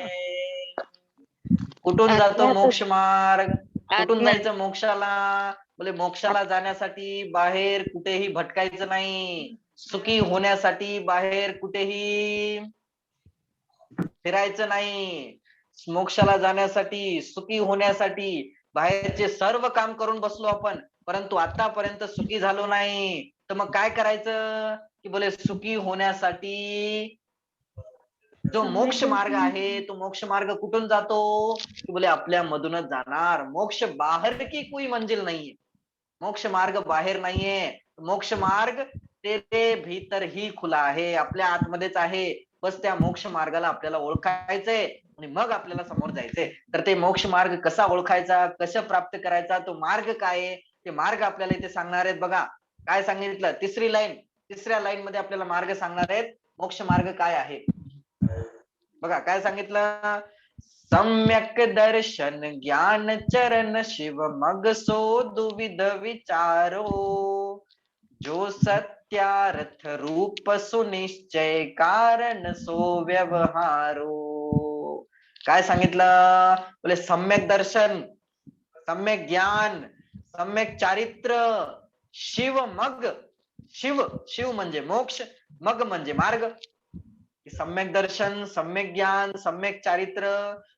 कुठून जातो मोक्ष मार्ग? कुठून जायचं मोक्षाला? बोले मोक्षाला जाण्यासाठी बाहेर कुठेही भटकायचं नाही, सुखी होण्यासाठी बाहेर कुठेही फिरायचं नाही, मोक्षाला जाण्यासाठी, सुखी होण्यासाठी बाहेरचे सर्व काम करून बसलो आपण, परंतु आतापर्यंत सुखी झालो नाही. तर मग काय करायचं? की बोले सुखी होण्यासाठी जो मोक्ष मार्ग आहे तो मोक्ष मार्ग कुठून जातो? की बोले आपल्या मधूनच जाणार. मोक्ष बाहेर की कोई मंजिल नाहीये, मोक्ष मार्ग बाहेर नाहीये. मोक्ष मार्ग तेरे भीतर ही खुला आहे, आपल्या आतमध्येच आहे. बस त्या मोक्ष मार्गाला आपल्याला ओळखायचंय आणि मग आपल्याला समोर जायचंय. तर ते मोक्ष मार्ग कसा ओळखायचा, कसं प्राप्त करायचा, तो मार्ग काय आहे, ते मार्ग आपल्याला इथे सांगणार आहेत. बघा काय सांगितलं, तिसऱ्या लाईन मध्ये आपल्याला मार्ग सांगणार आहेत. मोक्ष मार्ग काय आहे बघा, काय सांगितलं, सम्यक दर्शन ज्ञान चरण शिव मग सो दुविध विचारो, जो सत्यार्थ रूप सुनिश्चय कारण सो व्यवहारो. काय सांगितलं, बोले सम्यक दर्शन, सम्यक ज्ञान, सम्यक चारित्र, शिव मग, शिव म्हणजे मोक्ष, मग म्हणजे मार्ग. सम्यक दर्शन, सम्यक ज्ञान, सम्यक चारित्र,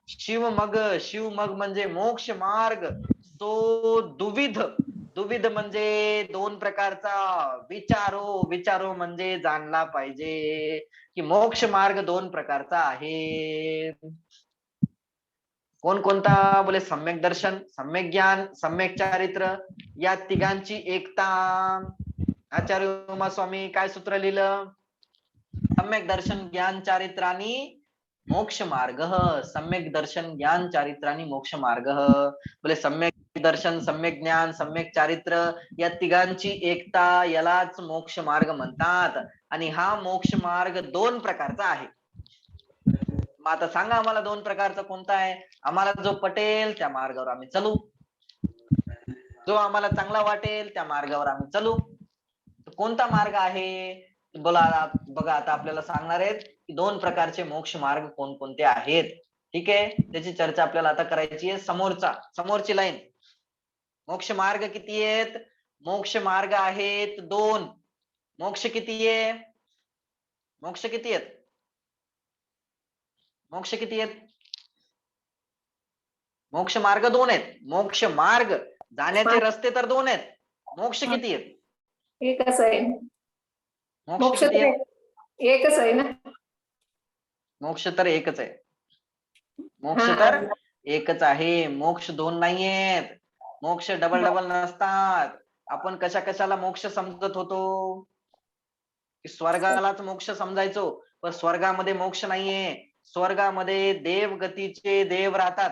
शिव मग म्हणजे मोक्ष मार्ग. तो दुविध म्हणजे दोन प्रकारचा, विचारो म्हणजे जाणला पाहिजे की मोक्ष मार्ग दोन प्रकारचा आहे. कोणता, बोले सम्यक दर्शन, सम्यक ज्ञान, सम्यक चारित्र, या तिघांची एकता. आचार्य उमा स्वामी काय सूत्र लिहिलं, सम्यक दर्शन ज्ञान चारित्र आणि मोक्ष मार्ग. सम्यक दर्शन ज्ञान चारित्र आणि मोक्ष मार्ग. बोले सम्यक दर्शन, सम्यक ज्ञान, सम्यक चारित्र या तिघांची एकता, यालाच मोक्ष मार्ग म्हणतात. आणि हा मोक्ष मार्ग दोन प्रकारचा आहे. मग आता सांगा आम्हाला दोन प्रकारचा कोणता आहे. आम्हाला जो पटेल त्या मार्गावर आम्ही चलू, जो आम्हाला चांगला वाटेल त्या मार्गावर आम्ही चलू. कोणता मार्ग आहे बोला. बघा आता आपल्याला सांगणार आहेत की दोन प्रकारचे मोक्ष मार्ग कोणकोणते आहेत. ठीक आहे, त्याची चर्चा आपल्याला आता करायची आहे. समोरची लाईन, मोक्ष मार्ग किती आहेत, मोक्ष मार्ग आहेत दोन. मोक्ष किती आहे, मोक्ष किती आहेत, मोक्ष किती आहेत, मोक्ष मार्ग दोन आहेत. मोक्ष मार्ग जाण्याचे रस्ते तर दोन आहेत, मोक्ष किती आहेत, एकच आहे. मोक्ष मोक्ष किती तर आहेत, एकच आहे ना. मोक्ष तर एकच आहे, मोक्ष तर एकच आहे. मोक्ष दोन नाहीयेत, मोक्ष डबल नसतात. आपण कशाला मोक्ष समजत होतो की स्वर्गालाच मोक्ष समजायचो, पण स्वर्गामध्ये मोक्ष नाहीये. स्वर्गामध्ये देव गतीचे देव राहतात,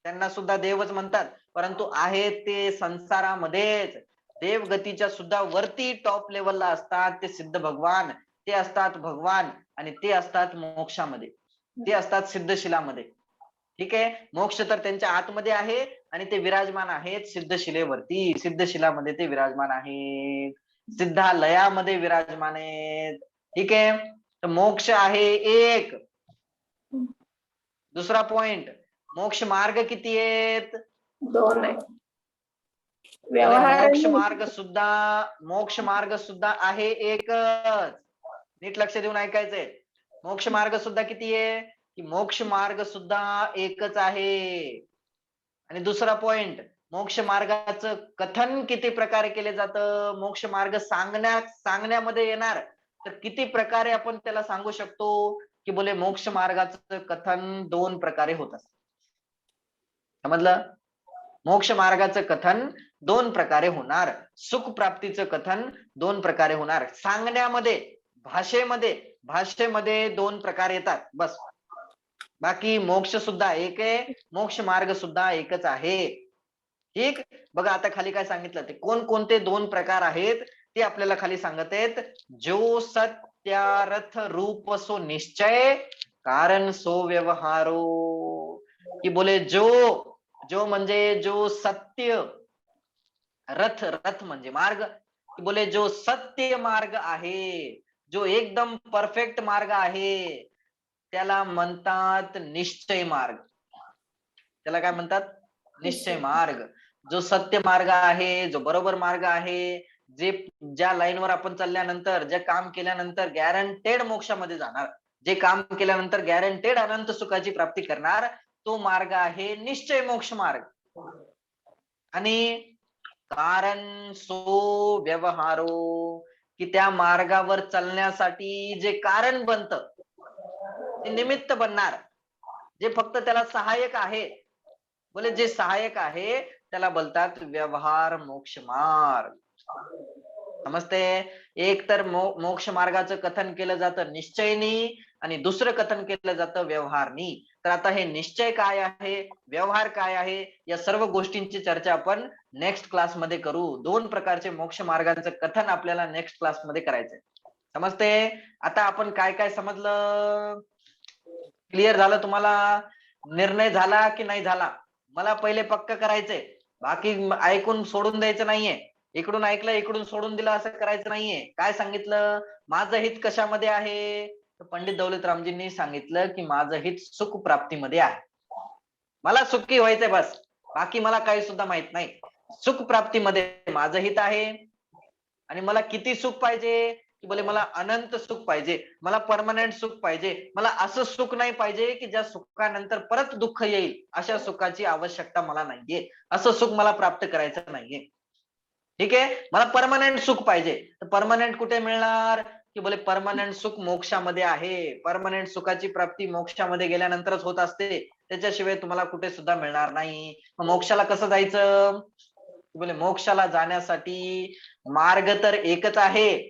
त्यांना सुद्धा देवच म्हणतात, परंतु आहेत ते संसारामध्येच. देवगतीच्या सुद्धा वरती टॉप लेवलला असतात ते सिद्ध भगवान, ते असतात भगवान, आणि ते असतात मोक्षामध्ये, ते असतात सिद्धशिलामध्ये. ठीक आहे, मोक्ष तर त्यांच्या आतमध्ये आहे आणि ते विराजमान आहेत सिद्धशिलेवरती, सिद्धशिलामध्ये ते विराजमान आहेत, सिद्धालयामध्ये विराजमान आहेत. ठीक आहे, तर मोक्ष आहे एक. दुसरा पॉइंट, मोक्ष मार्ग किती आहेत, दोन आहे. व्यवहार मोक्ष मार्ग सुद्धा आहे एकच. नीट लक्ष देऊन ऐकायचंय. मोक्ष मार्ग सुद्धा किती आहे, की मोक्ष मार्ग सुद्धा एकच आहे. आणि दुसरा पॉइंट, मोक्ष मार्गाचं कथन किती प्रकारे केले जातं, मोक्ष मार्ग सांगण्यामध्ये येणार तर किती प्रकारे आपण त्याला सांगू शकतो की बोले मोक्ष मार्गाचं कथन दोन प्रकारे होत असतं. समजलं, मोक्ष मार्गाचं कथन दोन प्रकारे होणार, सुख प्राप्तीचं कथन दोन प्रकारे होणार. सांगण्यामध्ये, भाषेमध्ये दोन प्रकार येतात बस, बाकी मोक्ष सुद्धा एक आहे, मोक्ष मार्ग सुद्धा एकच आहे. ठीक, बघा आता खाली काय सांगितलं, ते कोणकोणते दोन प्रकार आहेत ते आपल्याला खाली सांगत आहेत. जो सत्यार्थ रूप सो निश्चय कारण सो व्यवहारो. की बोले जो म्हणजे जो सत्य, रथ म्हणजे मार्ग, बोले जो सत्य मार्ग आहे, जो एकदम परफेक्ट मार्ग आहे, त्याला म्हणतात निश्चय मार्ग. त्याला काय म्हणतात, निश्चय मार्ग. जो सत्य मार्ग आहे, जो बरोबर मार्ग आहे, जे ज्या लाईनवर आपण चालल्यानंतर, जे काम केल्यानंतर गॅरंटेड मोक्षामध्ये जाणार, जे काम केल्यानंतर गॅरंटेड अनंत सुखाची प्राप्ती करणार, तो मार्ग आहे निश्चय मोक्ष मार्ग. आणि कारण सो व्यवहारो, की त्या मार्गावर चालण्यासाठी जे कारण बनतं, ते निमित्त बनणार, जे फक्त त्याला सहाय्यक आहे, बोले जे सहाय्यक आहे त्याला बोलतात व्यवहार मोक्ष मार्ग. समजते? एक तर मोक्ष मार्गाचं कथन केलं जातं निश्चयनी आणि दुसरं कथन केलं जातं व्यवहारनी. तर आता हे निश्चय काय आहे, व्यवहार काय आहे, या सर्व गोष्टींची चर्चा आपण नेक्स्ट क्लास मध्ये करू. 2 प्रकारचे मोक्ष मार्गांचं कथन आपल्याला नेक्स्ट क्लास मध्ये करायचंय. समजते? आता आपण काय काय समजलं? क्लिअर झालं तुम्हाला? निर्णय झाला की नाही झाला? मला पहिले पक्क करायचंय, बाकी ऐकून सोडून द्यायचं नाहीये. इकडून ऐकलं इकडून सोडून दिलं असं करायचं नाहीये. काय सांगितलं? माझं हित कशामध्ये आहे? तर पंडित दौलतरामजींनी सांगितलं की माझं हित सुख प्राप्तीमध्ये आहे. मला सुखी व्हायचंय बस, बाकी मला काही सुद्धा माहित नाही. सुख प्राप्तीमध्ये माझं हित आहे. आणि मला किती सुख पाहिजे? की बोले मला अनंत सुख पाहिजे, मला परमनंट सुख पाहिजे. मला असं सुख नाही पाहिजे की ज्या सुखानंतर परत दुःख येईल, अशा सुखाची आवश्यकता मला नाहीये. असं सुख मला प्राप्त करायचं नाहीये. ठीक आहे? मला परमनंट सुख पाहिजे. तर परमनंट कुठे मिळणार? की बोले परमनंट सुख मोक्षामध्ये आहे. परमनंट सुखाची प्राप्ती मोक्षामध्ये गेल्यानंतरच होत असते, त्याच्याशिवाय तुम्हाला कुठे सुद्धा मिळणार नाही. मग मोक्षाला कसं जायचं? बोले मोक्षाला जाण्यासाठी मार्ग तर एकच आहे,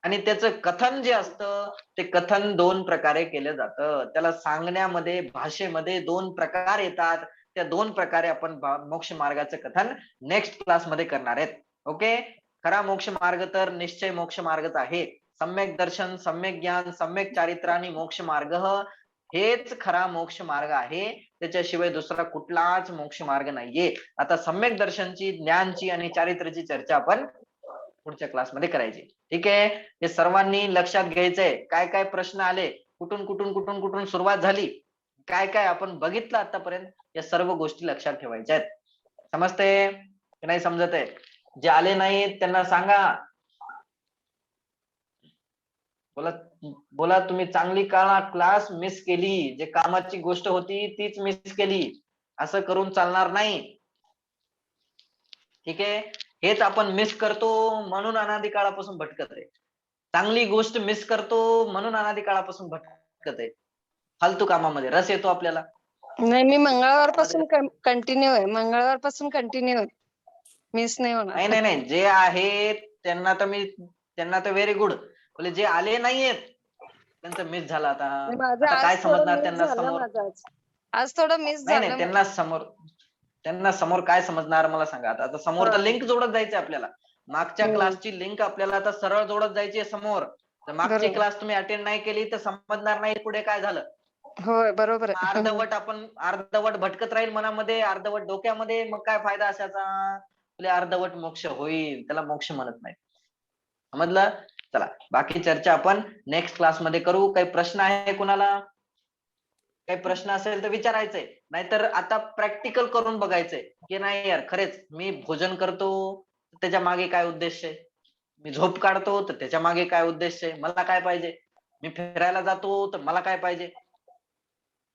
आणि त्याचं कथन जे असतं ते कथन 2 प्रकारे केलं जातं. त्याला सांगण्यामध्ये भाषेमध्ये 2 प्रकार येतात. त्या 2 प्रकारे आपण मोक्ष मार्गाचं कथन नेक्स्ट क्लास मध्ये करणार आहेत. ओके? खरा मोक्ष मार्ग तर निश्चय मोक्ष मार्गच आहे. सम्यक दर्शन, सम्यक ज्ञान, सम्यक चारित्र आणि मोक्ष मार्ग हेच खरा मोक्ष मार्ग आहे. त्याच्याशिवाय दुसरा कुठलाच मोक्ष मार्ग नाहीये. आता सम्यक दर्शनची, ज्ञानची आणि चारित्र्याची चर्चा आपण पुढच्या क्लासमध्ये करायची. ठीक आहे? हे सर्वांनी लक्षात घ्यायचंय. काय काय प्रश्न आले, कुठून सुरुवात झाली, काय काय आपण बघितलं आतापर्यंत, या सर्व गोष्टी लक्षात ठेवायच्या आहेत. समजते की नाही समजत आहे? जे आले नाहीत त्यांना सांगा. बोला बोला, तुम्ही चांगली क्लास मिस केली. जे कामाची गोष्ट होती तीच मिस केली. असं करून चालणार नाही. ठीक आहे? हेच आपण मिस करतो म्हणून अनादी काळापासून भटकत आहे. चांगली गोष्ट मिस करतो म्हणून अनादी काळापासून भटकत आहे. फालतू कामामध्ये रस येतो आपल्याला. नाही, मी मंगळवारपासून कंटिन्यू आहे. मंगळवारपासून कंटिन्यू आहे. मिस नाही होणार. नाही नाही नाही, जे आहेत त्यांना तर व्हेरी गुड. बोले जे आले नाहीयेत त्यांचं मिस झालं. माझं आता काय आज थोडं समजणार miss त्यांना झालं समोर? माझं आज थोडं मिस नाही झालं. नाही, त्यांना समोर काय समजणार मला सांगा. आता समोर तर हा. लिंक जोडत जायचे आपल्याला. मागच्या हम्म. क्लासची लिंक आपल्याला आता सरळ जोडत जायची आहे समोर. तर मागची बरोबर. क्लास तुम्ही अटेंड नाही केली तर समजणार नाही पुढे काय झालं. होय, बरोबर आहे. अर्धवट भटकत राहील मनामध्ये, अर्धवट डोक्यामध्ये. मग काय फायदा अशाचा? अर्धवट मोक्ष होईल, त्याला मोक्ष म्हणत नाही. समजलं? चला, बाकी चर्चा आपण नेक्स्ट क्लास मध्ये करू. काही प्रश्न आहे कुणाला? काही प्रश्न असेल तर विचारायचंय, नाहीतर आता प्रॅक्टिकल करून बघायचंय की नाही यार खरेच मी भोजन करतो त्याच्या मागे काय उद्देश आहे, मी झोप काढतो तर त्याच्या मागे काय उद्देश आहे, मला काय पाहिजे, मी फिरायला जातो तर मला काय पाहिजे.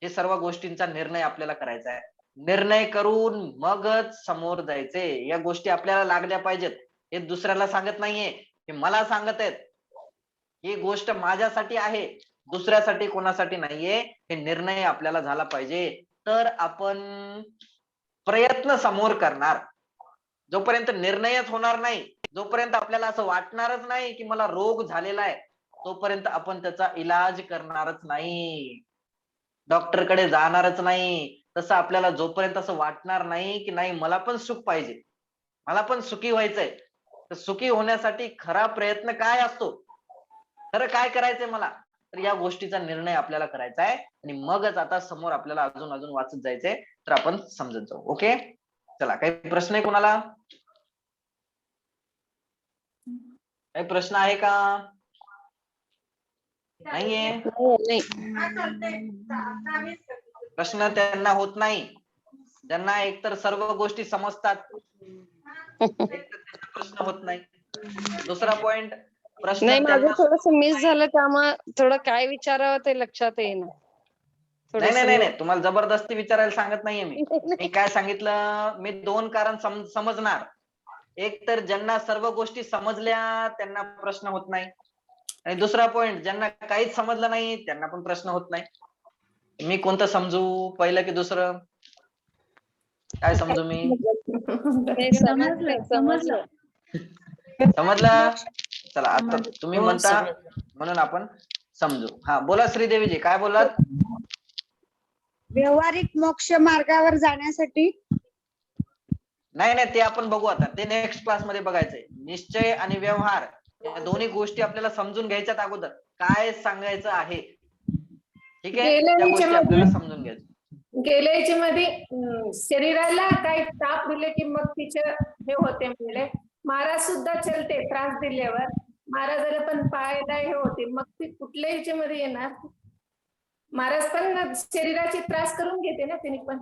हे सर्व गोष्टींचा निर्णय आपल्याला करायचा आहे. निर्णय करून मगच समोर जायचे. या गोष्टी आपल्याला लागल्या पाहिजेत. हे दुसऱ्याला सांगत नाहीये, हे मला सांगत आहेत. ही गोष्ट माझ्यासाठी आहे, दुसऱ्यासाठी कोणासाठी नाहीये. हे निर्णय आपल्याला झाला पाहिजे, तर आपण प्रयत्न समोर करणार. जोपर्यंत निर्णयच होणार नाही, जोपर्यंत आपल्याला असं वाटणारच नाही की मला रोग झालेला आहे, तोपर्यंत आपण त्याचा इलाज करणारच नाही, डॉक्टरकडे जाणारच नाही. तसं आपल्याला जोपर्यंत असं वाटणार नाही की नाही मला पण सुख पाहिजे, मला पण सुखी व्हायचंय, तर सुखी होण्यासाठी खरा प्रयत्न काय असतो, खरं काय करायचंय मला, तर या गोष्टीचा निर्णय आपल्याला करायचा आहे. आणि मगच आता समोर आपल्याला अजून अजून वाचत जायचंय, तर आपण समजत जाऊ. ओके, चला, काही प्रश्न आहे कोणाला? काही प्रश्न आहे का? नाहीये? प्रश्न त्यांना होत नाही, त्यांना एकतर सर्व गोष्टी समजतात, एकतर त्यांना प्रश्न होत नाही. दुसरा पॉइंट, प्रश्न नाही, माझं त्यांना थोडस मिस झालं, त्यामुळे थोडं काय विचारावं ते लक्षात येईना. नाही नाही नाही नाही, तुम्हाला जबरदस्ती विचारायला सांगत नाहीये मी काय सांगितलं, मी 2 कारण समजणार. एक तर ज्यांना सर्व गोष्टी समजल्या त्यांना प्रश्न होत नाही, आणि दुसरा पॉइंट ज्यांना काहीच समजलं नाही त्यांना पण प्रश्न होत नाही. मी कोणतं समजू, पहिलं की दुसरं? काय समजू मी? समजलं. समजलं? चला आता तुम्ही म्हणता म्हणून आपण समजू. हा बोला श्रीदेवीजी, काय बोललात? व्यवहारिक मोक्ष मार्गावर जाण्यासाठी नाही नाही, ते आपण बघू आता, ते नेक्स्ट क्लास मध्ये बघायचंय. निश्चय आणि व्यवहार या दोन्ही गोष्टी आपल्याला समजून घ्यायच्यात अगोदर, काय सांगायचं आहे. ठीक आहे, गेल्या त्या गोष्टी ह्याच्यामध्ये- आपल्याला समजून घ्यायच्या. गेल्या याच्यामध्ये शरीराला काही ताप दिले की मग तिचे हे होते म्हणजे महाराज सुद्धा चलते त्रास दिल्यावर महाराजाला पण पायाला हे होते, मग ती कुठल्या याच्यामध्ये येणार? महाराज पण शरीराचे त्रास करून घेते ना तिने पण.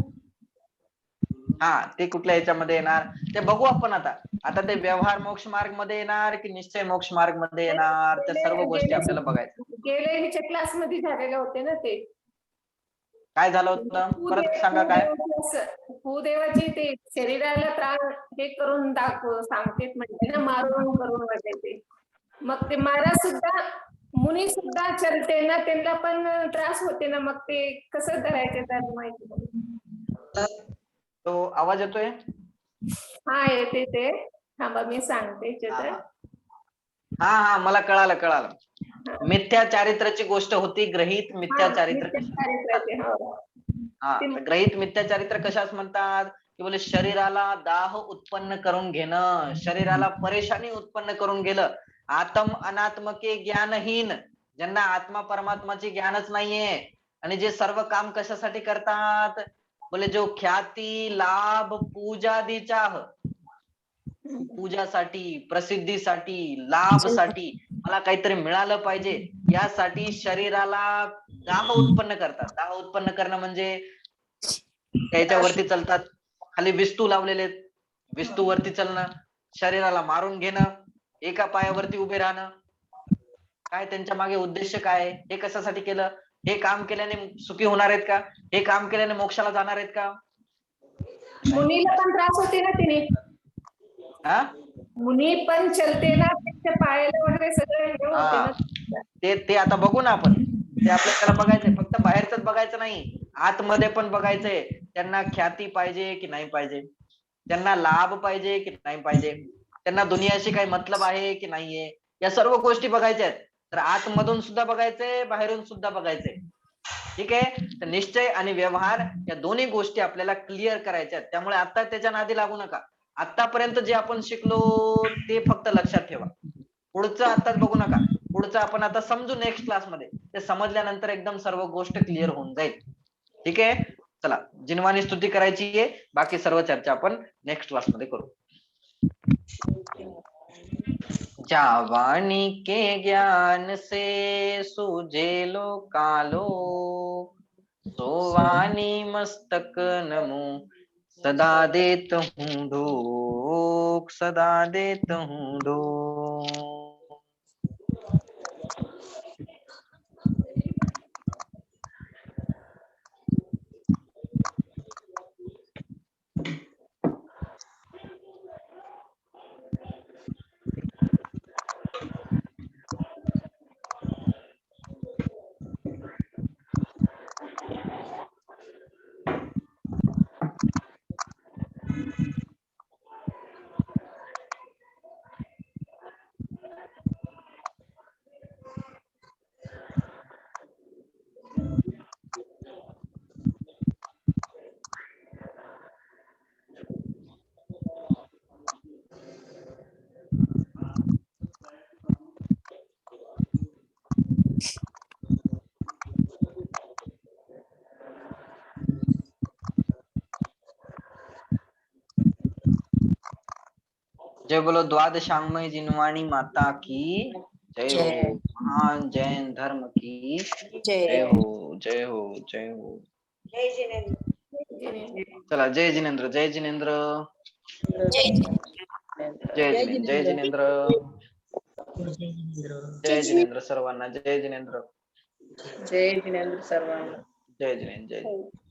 हा, ते कुठल्या याच्यामध्ये येणार ते बघू आपण आता. आता ते व्यवहार मोक्ष मार्ग मध्ये येणार की निश्चय मोक्ष मार्ग मध्ये येणार, त्या सर्व गोष्टी आपल्याला बघायच्या. गेल्या ह्याच्या क्लास मध्ये झालेले होते ना ते. काय झालं होतं परत सांगा काय? भूदेवाची ते शरीराला त्रास हे करून दाखव सांगतेत म्हणजे ना, मारून करून वगैरे. मग ते महाराज सुद्धा मुनी सुद्धा चलते ना, त्यांना पण त्रास होते ना, मग ते कसं धरायचे त्याला माहिती. तो आवाज येतोय? हा येते ते, थांबा मी सांगते चित्र. हा हा, मला कळालं. मिथ्या चारित्र्याची गोष्ट होती, ग्रहित मिथ्या चारित्र्य. हा, ग्रहित मिथ्या चारित्र्य कशास म्हणतात की बोले शरीराला दाह उत्पन्न करून घेणं, शरीराला परेशानी उत्पन्न करून गेलं. आत्म अनात्म के ज्ञानहीन, ज्यांना आत्मा परमात्माचे ज्ञानच नाहीये आणि जे सर्व काम कशासाठी करतात बोले जो ख्याती लाभ पूजादी चाह, पूजासाठी, प्रसिद्धीसाठी, लाभसाठी, मला काहीतरी मिळालं पाहिजे यासाठी शरीराला दाह उत्पन्न करतात. दाह उत्पन्न करणं म्हणजे त्याच्यावरती चालतात, खाली विस्तू लावलेले, विस्तू वरती चालणं, शरीराला मारून घेणं, एका पायावरती उभे राहणं. काय त्यांच्या मागे उद्देश काय? हे कशासाठी केलं? हे काम केल्याने सुखी होणार आहेत का? हे काम केल्याने मोक्षाला जाणार आहेत का? मुनीला पण त्रास होते ना तिने. हा, मुनी पण चलते ना, त्यांच्या पायाला वगैरे सगळं हे होते ना. ते आता बघू ना आपण. ते आपल्याला बघायचंय, फक्त बाहेरच बघायचं नाही, आतमध्ये पण बघायचंय. त्यांना ख्याती पाहिजे की नाही पाहिजे, त्यांना लाभ पाहिजे की नाही पाहिजे, त्यांना दुनियाशी काही मतलब आहे की नाहीये, या सर्व गोष्टी बघायच्या आहेत. तर आतमधून सुद्धा बघायचंय, बाहेरून सुद्धा बघायचंय. ठीक आहे, तर निश्चय आणि व्यवहार या दोन्ही गोष्टी आपल्याला क्लिअर करायच्या आहेत. त्यामुळे आता त्याच्या नादी लागू नका. आतापर्यंत जे आपण शिकलो ते फक्त लक्षात ठेवा, पुढचं आताच बघू नका. पुढचं आपण आता समजू नेक्स्ट क्लास मध्ये, ते समजल्यानंतर एकदम सर्व गोष्ट क्लिअर होऊन जाईल. ठीक आहे, चला जिनवानी स्तुती करायची आहे, बाकी सर्व चर्चा आपण नेक्स्ट क्लास मध्ये करू. जावानी के ज्ञान से सूझेलो कालो, सोवानी मस्तक नमो सदा देत हूँ ढोक, सदा देत हूँ ढोक. जय बोलो द्वादशांगमय जिनवाणी माता की जय हो, महान जैन धर्म की जय हो, जय हो, जय हो. चला, जय जिनेंद्र, जय जिनेंद्र, जय जिनेंद्र, जय जिनेंद्र, जय जिनेंद्र सर्वांना, जय जिनेंद्र, जय जिनेंद्र सर्वांना. जय जिनेंद्र, जय.